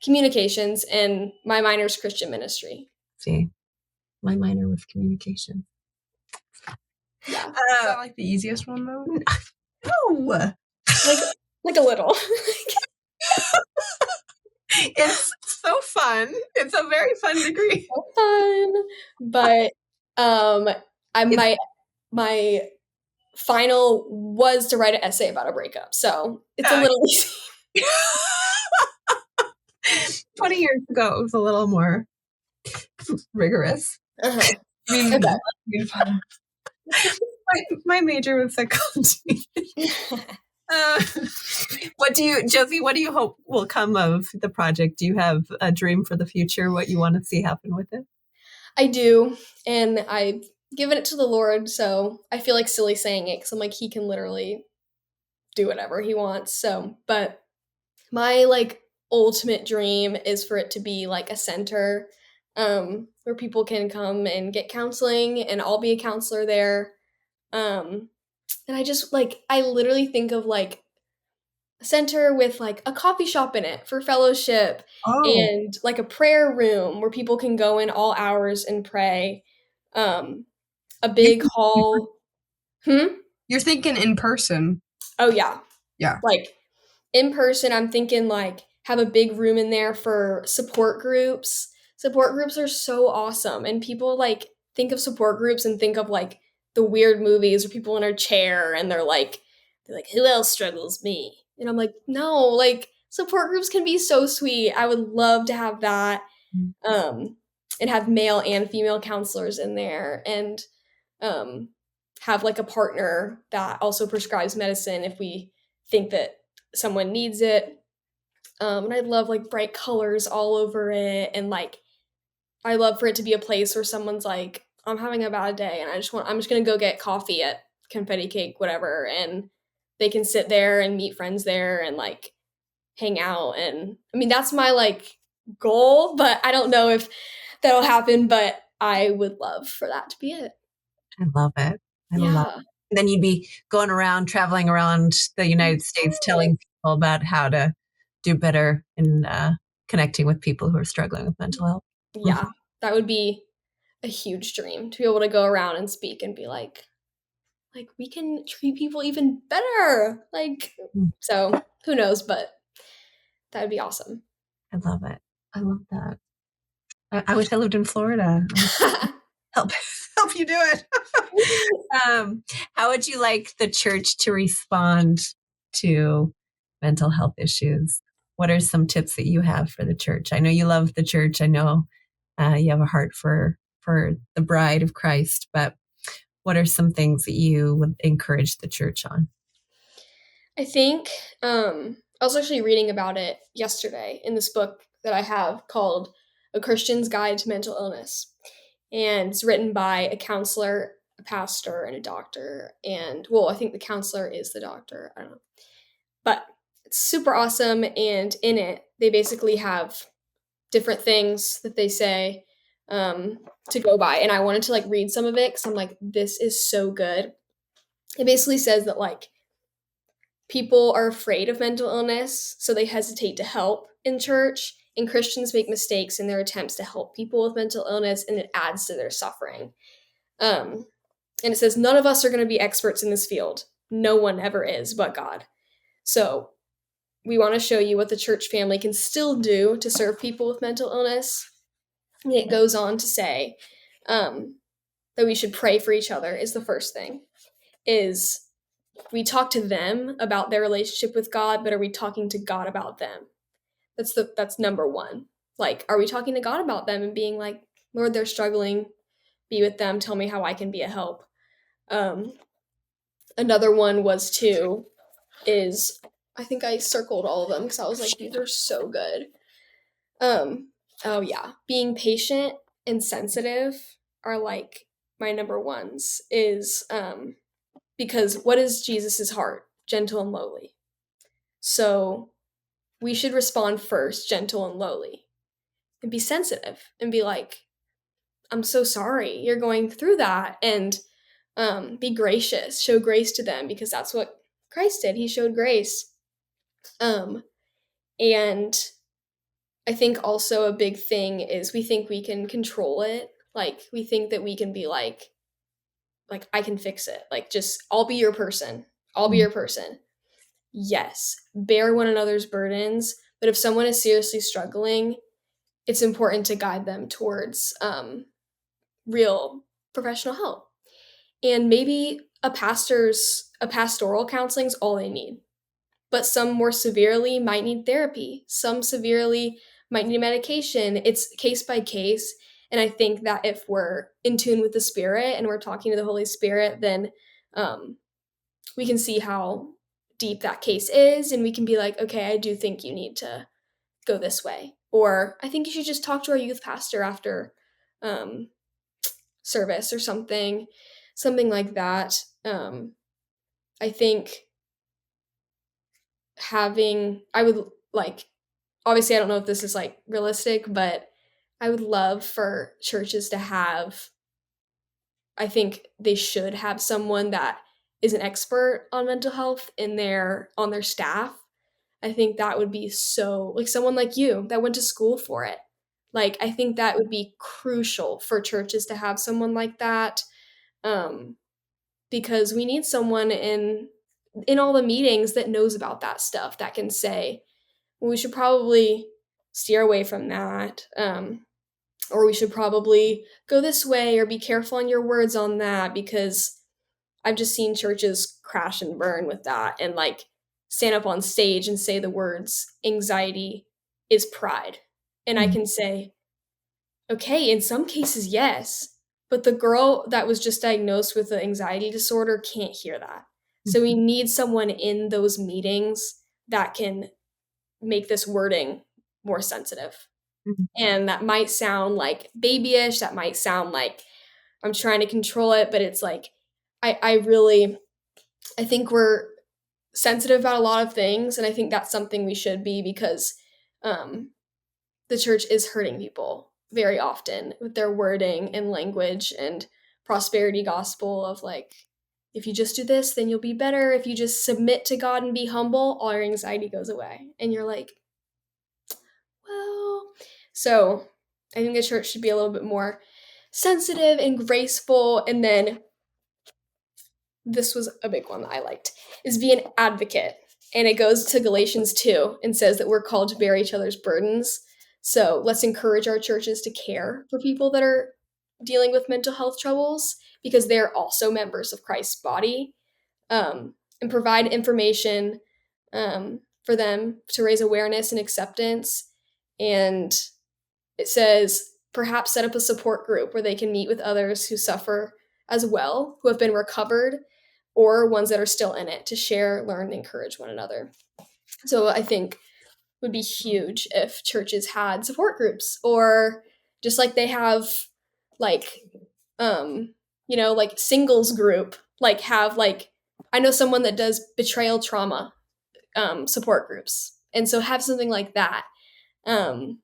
Communications, and my minor is Christian ministry. See, my minor was communication. Yeah. Is that like the easiest one though? No. Like a little. It's so fun. It's a very fun degree. So fun. But my final was to write an essay about a breakup. So it's a little easy. 20 years ago, it was a little more rigorous. Uh-huh. I mean, my major was psychology. Josie, what do you hope will come of the project? Do you have a dream for the future, what you want to see happen with it? I do. And I've given it to the Lord. So I feel like silly saying it because I'm like, he can literally do whatever he wants. So, but my like ultimate dream is for it to be like a center where people can come and get counseling, and I'll be a counselor there. And I just like, I literally think of like a center with like a coffee shop in it for fellowship, and like a prayer room where people can go in all hours and pray. A big hall. You're thinking in person. Oh yeah. Yeah. Like in person, I'm thinking like have a big room in there for support groups. Support groups are so awesome. And people like think of support groups and think of like the weird movies where people in a chair and they're like, who else struggles? Me. And I'm like, no, like support groups can be so sweet. I would love to have that. And have male and female counselors in there, and have like a partner that also prescribes medicine if we think that someone needs it. And I'd love like bright colors all over it, and like I love for it to be a place where someone's like, I'm having a bad day and I'm just gonna go get coffee at Confetti Cake, whatever, and they can sit there and meet friends there and like hang out. And I mean that's my like goal, but I don't know if that'll happen, but I would love for that to be it. I love it. I love it. And then you'd be traveling around the United States, telling people about how to do better in connecting with people who are struggling with mental health. Yeah, that would be a huge dream to be able to go around and speak and be like we can treat people even better. Like, so who knows, but that would be awesome. I love it. I love that. I wish I lived in Florida. Help you do it. How would you like the church to respond to mental health issues? What are some tips that you have for the church? I know you love the church. I know you have a heart for the bride of Christ, but what are some things that you would encourage the church on? I think I was actually reading about it yesterday in this book that I have called A Christian's Guide to Mental Illness. And it's written by a counselor, a pastor, and a doctor. And well, I think the counselor is the doctor. I don't know. But it's super awesome. And in it, they basically have different things that they say to go by. And I wanted to like read some of it because I'm like, this is so good. It basically says that like people are afraid of mental illness, so they hesitate to help in church. And Christians make mistakes in their attempts to help people with mental illness, and it adds to their suffering. And it says, none of us are going to be experts in this field. No one ever is but God. So we want to show you what the church family can still do to serve people with mental illness. And it goes on to say that we should pray for each other is the first thing. Is we talk to them about their relationship with God, but are we talking to God about them? That's number one. Like, are we talking to God about them and being like, Lord, they're struggling, be with them, tell me how I can be a help. Another one was I think I circled all of them because I was like, these are so good. Oh yeah, being patient and sensitive are like my number ones is because what is Jesus's heart? Gentle and lowly. So we should respond first, gentle and lowly, and be sensitive and be like, I'm so sorry you're going through that, and be gracious, show grace to them because that's what Christ did. He showed grace. And I think also a big thing is we think we can control it. Like we think that we can be like I can fix it. Like just I'll be your person. I'll be your person. Yes, bear one another's burdens, but if someone is seriously struggling, it's important to guide them towards real professional help. And maybe a pastoral counseling is all they need. But some more severely might need therapy. Some severely might need medication. It's case by case. And I think that if we're in tune with the Spirit and we're talking to the Holy Spirit, then we can see how deep that case is. And we can be like, okay, I do think you need to go this way. Or I think you should just talk to our youth pastor after service or something like that. I think I would like, obviously I don't know if this is like realistic, but I would love for churches to have, I think they should have someone that is an expert on mental health on their staff. I think that would be so, like someone like you that went to school for it. Like, I think that would be crucial for churches to have someone like that. Because we need someone in all the meetings that knows about that stuff that can say, well, we should probably steer away from that. Or we should probably go this way or be careful on your words on that, because I've just seen churches crash and burn with that and like stand up on stage and say the words, anxiety is pride. And I can say, okay, in some cases, yes, but the girl that was just diagnosed with the anxiety disorder can't hear that. So we need someone in those meetings that can make this wording more sensitive. And that might sound like babyish, that might sound like I'm trying to control it, but it's like I think we're sensitive about a lot of things, and I think that's something we should be, because the church is hurting people very often with their wording and language and prosperity gospel of like, if you just do this, then you'll be better. If you just submit to God and be humble, all your anxiety goes away. And you're like, well, so I think the church should be a little bit more sensitive and graceful. And then this was a big one that I liked, is be an advocate. And it goes to Galatians 2 and says that we're called to bear each other's burdens. So let's encourage our churches to care for people that are dealing with mental health troubles, because they're also members of Christ's body, and provide information for them to raise awareness and acceptance. And it says perhaps set up a support group where they can meet with others who suffer as well, who have been recovered, or ones that are still in it, to share, learn, and encourage one another. So I think would be huge if churches had support groups, or just like they have like like singles group, like have like, I know someone that does betrayal trauma support groups, and so have something like that, um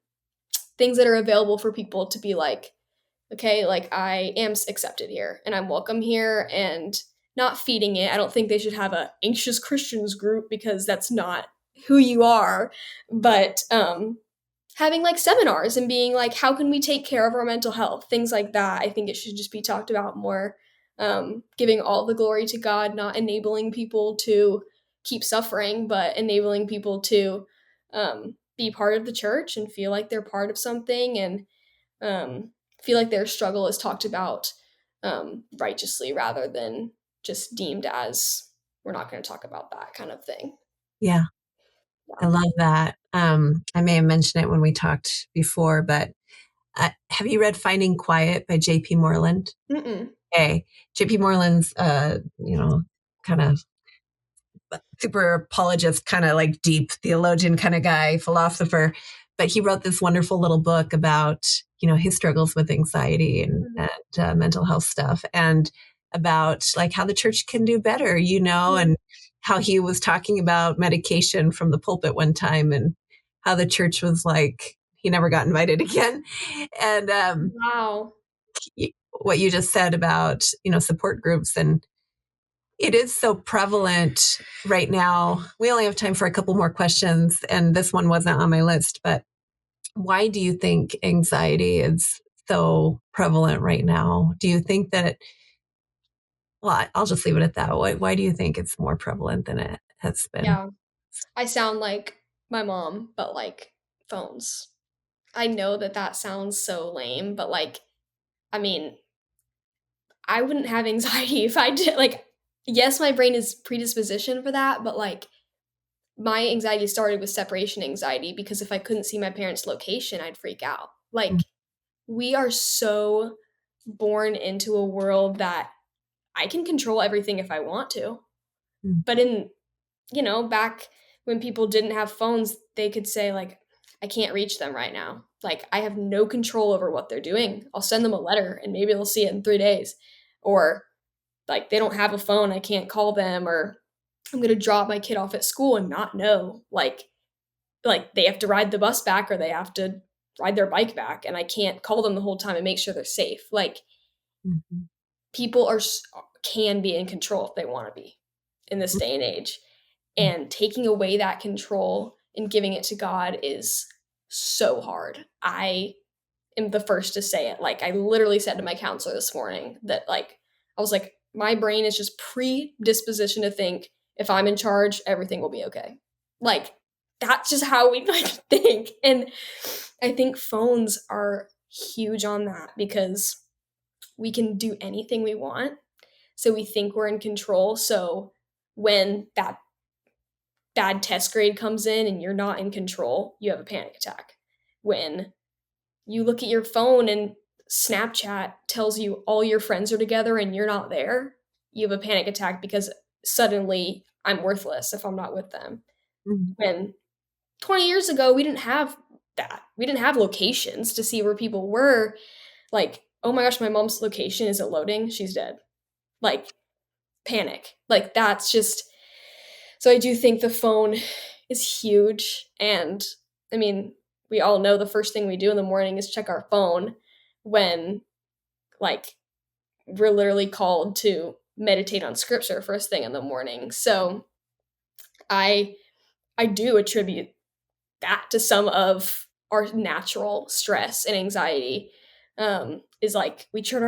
things that are available for people to be like, okay, like I am accepted here and I'm welcome here, and not feeding it. I don't think they should have a anxious Christians group, because that's not who you are. But having like seminars and being like, how can we take care of our mental health? Things like that. I think it should just be talked about more. Giving all the glory to God, not enabling people to keep suffering, but enabling people to be part of the church and feel like they're part of something, and feel like their struggle is talked about righteously, rather than just deemed as, we're not going to talk about that kind of thing. Yeah, I love that. I may have mentioned it when we talked before, but have you read Finding Quiet by J.P. Moreland? Mm-mm. Okay. J.P. Moreland's, kind of super apologist, kind of like deep theologian kind of guy, philosopher. But he wrote this wonderful little book about, his struggles with anxiety and mental health stuff, and about like how the church can do better, and how he was talking about medication from the pulpit one time, and how the church was like, he never got invited again. And Wow. what you just said about, support groups, and it is so prevalent right now. We only have time for a couple more questions, and this one wasn't on my list, but why do you think anxiety is so prevalent right now? Do you think that, well, I'll just leave it at that. Why do you think it's more prevalent than it has been? Yeah. I sound like my mom, but like phones. I know that sounds so lame, but like, I mean, I wouldn't have anxiety if I did. Like, yes, my brain is predisposition for that, but like, my anxiety started with separation anxiety, because if I couldn't see my parents' location, I'd freak out. Like, we are so born into a world that I can control everything if I want to. But back when people didn't have phones, they could say, like, I can't reach them right now. Like, I have no control over what they're doing. I'll send them a letter and maybe they'll see it in 3 days. Or, like, they don't have a phone, I can't call them. Or I'm going to drop my kid off at school and not know. Like they have to ride the bus back, or they have to ride their bike back, and I can't call them the whole time and make sure they're safe. Like, people can be in control if they want to be in this day and age. And taking away that control and giving it to God is so hard. I am the first to say it. Like, I literally said to my counselor this morning that, like, I was like, my brain is just predisposition to think if I'm in charge, everything will be okay. Like, that's just how we like think. And I think phones are huge on that, because we can do anything we want. So we think we're in control. So when that bad test grade comes in and you're not in control, you have a panic attack. When you look at your phone and Snapchat tells you all your friends are together and you're not there, you have a panic attack, because suddenly I'm worthless if I'm not with them. When 20 years ago, we didn't have that. We didn't have locations to see where people were. Like, oh my gosh, my mom's location isn't loading, she's dead. Like, panic. Like, that's just, so I do think the phone is huge. And I mean, we all know the first thing we do in the morning is check our phone, when like we're literally called to meditate on scripture first thing in the morning. So I do attribute that to some of our natural stress and anxiety. Is like, we treat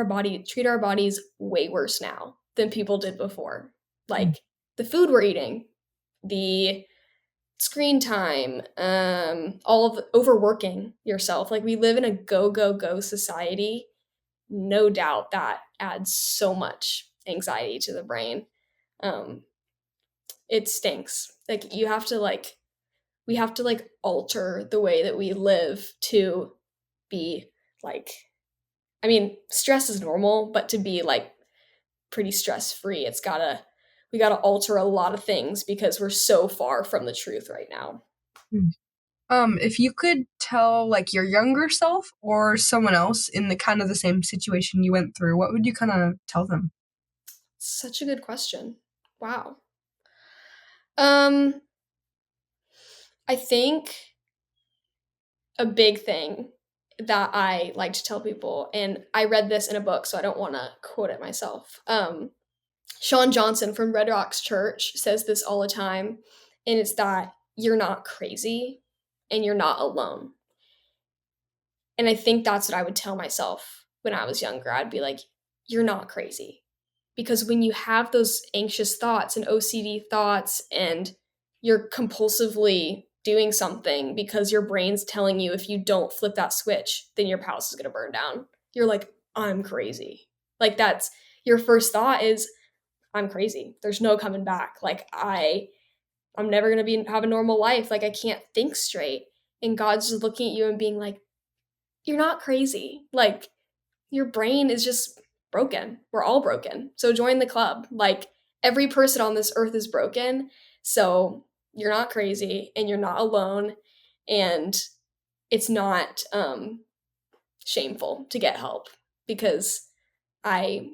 our bodies way worse now than people did before. Like, the food we're eating, the screen time, all of overworking yourself. Like we live in a go, go, go society. No doubt that adds so much anxiety to the brain. It stinks. Like you have to like, we have to like alter the way that we live to be like, I mean, stress is normal, but to be like pretty stress free, we gotta alter a lot of things because we're so far from the truth right now. If you could tell like your younger self or someone else in the kind of the same situation you went through, what would you kind of tell them? Such a good question. Wow. I think a big thing that I like to tell people, and I read this in a book, so I don't want to quote it myself. Sean Johnson from Red Rocks Church says this all the time, and it's that you're not crazy and you're not alone. And I think that's what I would tell myself when I was younger. I'd be like, you're not crazy. Because when you have those anxious thoughts and OCD thoughts and you're compulsively doing something because your brain's telling you if you don't flip that switch, then your house is going to burn down. You're like, I'm crazy. Like that's your first thought is, I'm crazy. There's no coming back. Like I'm never going to have a normal life. Like I can't think straight. And God's just looking at you and being like, you're not crazy. Like your brain is just broken. We're all broken. So join the club. Like every person on this earth is broken. So you're not crazy and you're not alone. And it's not shameful to get help because I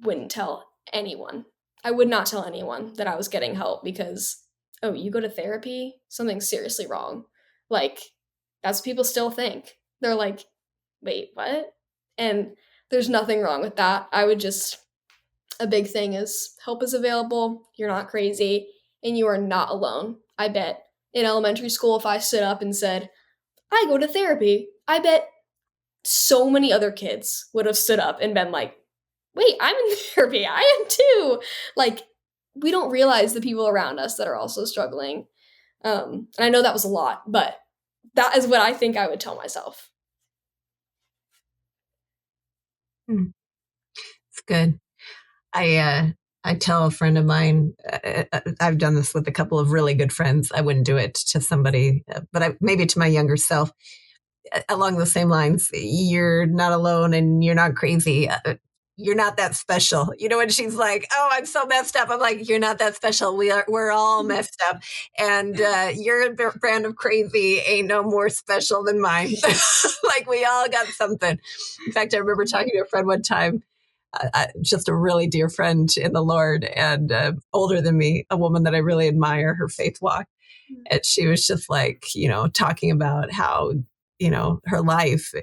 wouldn't tell anyone. I would not tell anyone that I was getting help because, oh, you go to therapy? Something's seriously wrong. Like, that's what people still think. They're like, wait, what? And there's nothing wrong with that. A big thing is help is available. You're not crazy and you are not alone. I bet in elementary school, if I stood up and said, I go to therapy, I bet so many other kids would have stood up and been like, wait, I'm in therapy. I am too. Like, we don't realize the people around us that are also struggling. And I know that was a lot, but that is what I think I would tell myself. It's good. I tell a friend of mine, I've done this with a couple of really good friends. I wouldn't do it to somebody, but maybe to my younger self along the same lines. You're not alone and you're not crazy. You're not that special. You know, when she's like, oh, I'm so messed up. I'm like, you're not that special. We're all messed up. And your brand of crazy ain't no more special than mine. Like we all got something. In fact, I remember talking to a friend one time, just a really dear friend in the Lord and older than me, a woman that I really admire, her faith walk. And she was just like, talking about how, her life,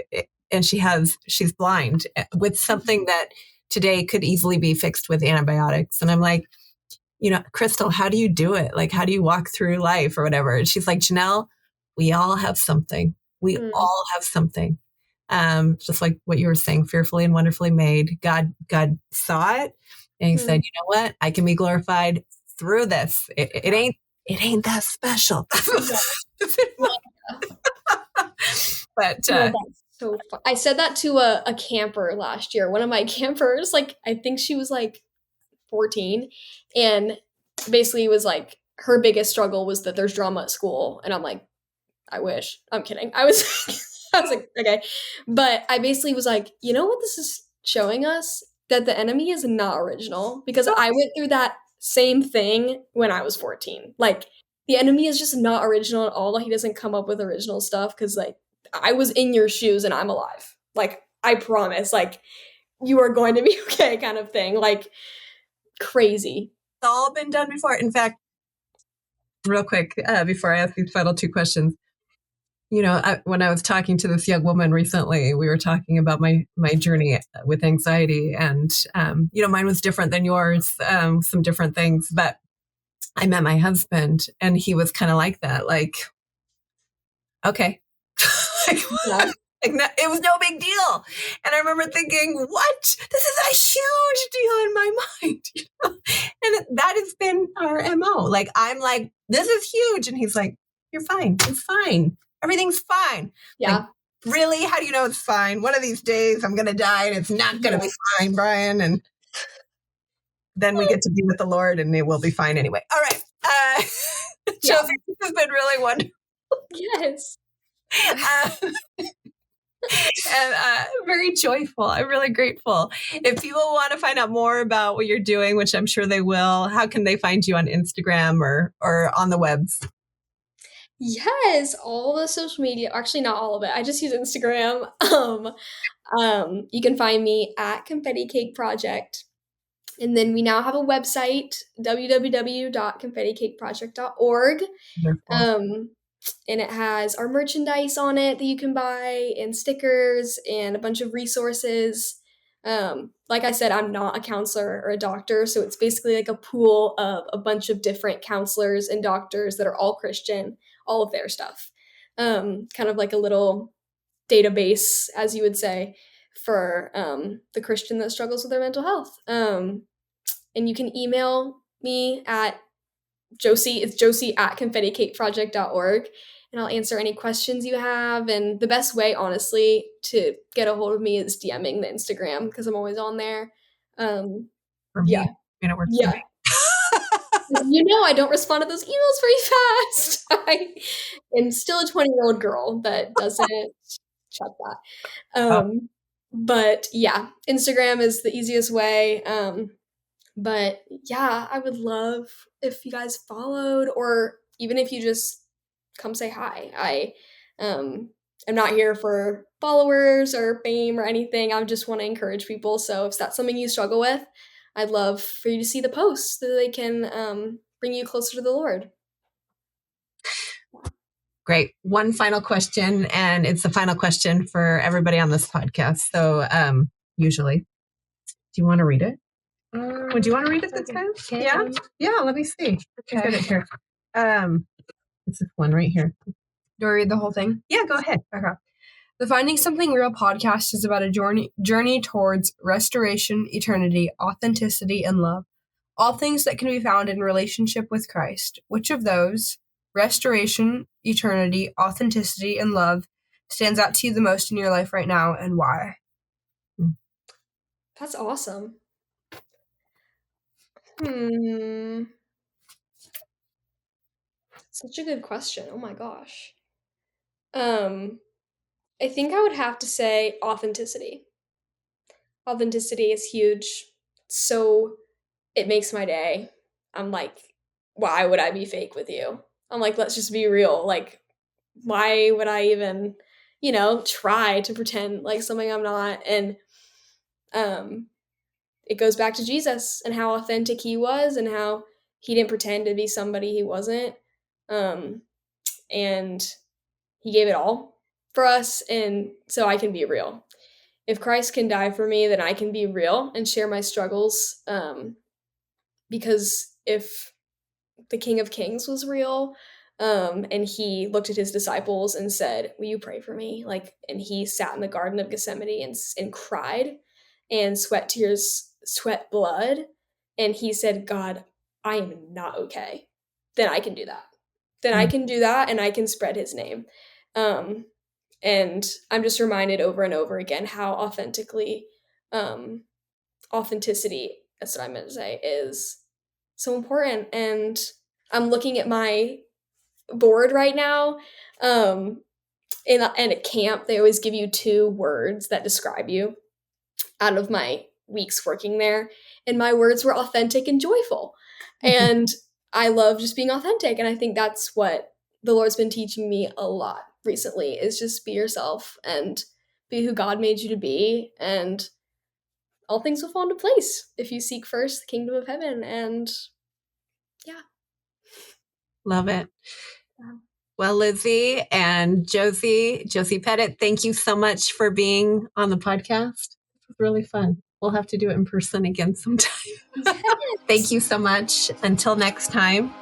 and she's blind with something that today could easily be fixed with antibiotics. And I'm like, Crystal, how do you do it? Like, how do you walk through life or whatever? And she's like, Janell, we all have something. We all have something. Just like what you were saying, fearfully and wonderfully made. God saw it and he said, you know what? I can be glorified through this. It ain't that special. But that's so fun. I said that to a camper last year. One of my campers, like I think she was like 14, and basically was like her biggest struggle was that there's drama at school. And I'm like, I wish. I'm kidding. I was like, okay. But I basically was like, you know what this is showing us? That the enemy is not original, because I went through that same thing when I was 14. Like the enemy is just not original at all. He doesn't come up with original stuff because like I was in your shoes and I'm alive. Like I promise, like you are going to be okay kind of thing. Like crazy. It's all been done before. In fact, real quick, before I ask these final two questions, when I was talking to this young woman recently, we were talking about my journey with anxiety, and mine was different than yours, some different things. But I met my husband, and he was kind of like that, like, okay, like, Like, it was no big deal. And I remember thinking, what? This is a huge deal in my mind. You know? And that has been our MO. Like, I'm like, this is huge. And he's like, you're fine. It's fine. Everything's fine. Yeah. Like, really? How do you know it's fine? One of these days I'm going to die and it's not going to be fine, Brian. And then we get to be with the Lord and it will be fine anyway. All right. Josie, this has been really wonderful. Yes. And very joyful. I'm really grateful. If people want to find out more about what you're doing, which I'm sure they will, how can they find you on Instagram or on the webs? Yes, all the social media. Actually, not all of it. I just use Instagram. You can find me at Confetti Cake Project. And then we now have a website, www.confetticakeproject.org. And it has our merchandise on it that you can buy and stickers and a bunch of resources. Like I said, I'm not a counselor or a doctor, so it's basically like a pool of a bunch of different counselors and doctors that are all Christian, all of their stuff. Kind of like a little database, as you would say, for the Christian that struggles with their mental health. And you can email me at it's Josie at confetticakeproject.org, and I'll answer any questions you have. And the best way, honestly, to get a hold of me is DMing the Instagram because I'm always on there. For me, yeah. it works Yeah. for me. I don't respond to those emails very fast. I am still a 20-year-old girl that doesn't check that. But yeah, Instagram is the easiest way. But yeah, I would love if you guys followed, or even if you just come say hi. I am not here for followers or fame or anything. I just want to encourage people. So if that's something you struggle with, I'd love for you to see the posts so that they can bring you closer to the Lord. Great. One final question, and it's the final question for everybody on this podcast. So usually, do you want to read it? Would you want to read it this time? Yeah? Yeah, let me see. Okay. Get it here. It's this one right here. Do I read the whole thing? Yeah, go ahead. Okay. The Finding Something Real podcast is about a journey towards restoration, eternity, authenticity, and love. All things that can be found in relationship with Christ. Which of those, restoration, eternity, authenticity, and love, stands out to you the most in your life right now, and why? That's awesome. Such a good question. Oh my gosh. I think I would have to say authenticity. Authenticity is huge. So it makes my day. I'm like, why would I be fake with you? I'm like, let's just be real. Like, why would I even, try to pretend like something I'm not? And it goes back to Jesus and how authentic he was and how he didn't pretend to be somebody he wasn't. And he gave it all for us, and so I can be real. If Christ can die for me, then I can be real and share my struggles. Because if the King of Kings was real, and he looked at his disciples and said, "Will you pray for me?" And he sat in the Garden of Gethsemane and cried and sweat blood, and he said, "God, I am not okay." Then I can do that. I can do that, and I can spread his name. And I'm just reminded over and over again how authenticity, that's what I meant to say, is so important. And I'm looking at my board right now. In a camp, they always give you 2 words that describe you out of my weeks working there. And my words were authentic and joyful. And I love just being authentic. And I think that's what the Lord's been teaching me a lot recently, is just be yourself and be who God made you to be. And all things will fall into place if you seek first the kingdom of heaven. And yeah. Love it. Yeah. Well, Lizzy and Josie Pettit, thank you so much for being on the podcast. It was really fun. We'll have to do it in person again sometime. Yes. Thank you so much. Until next time.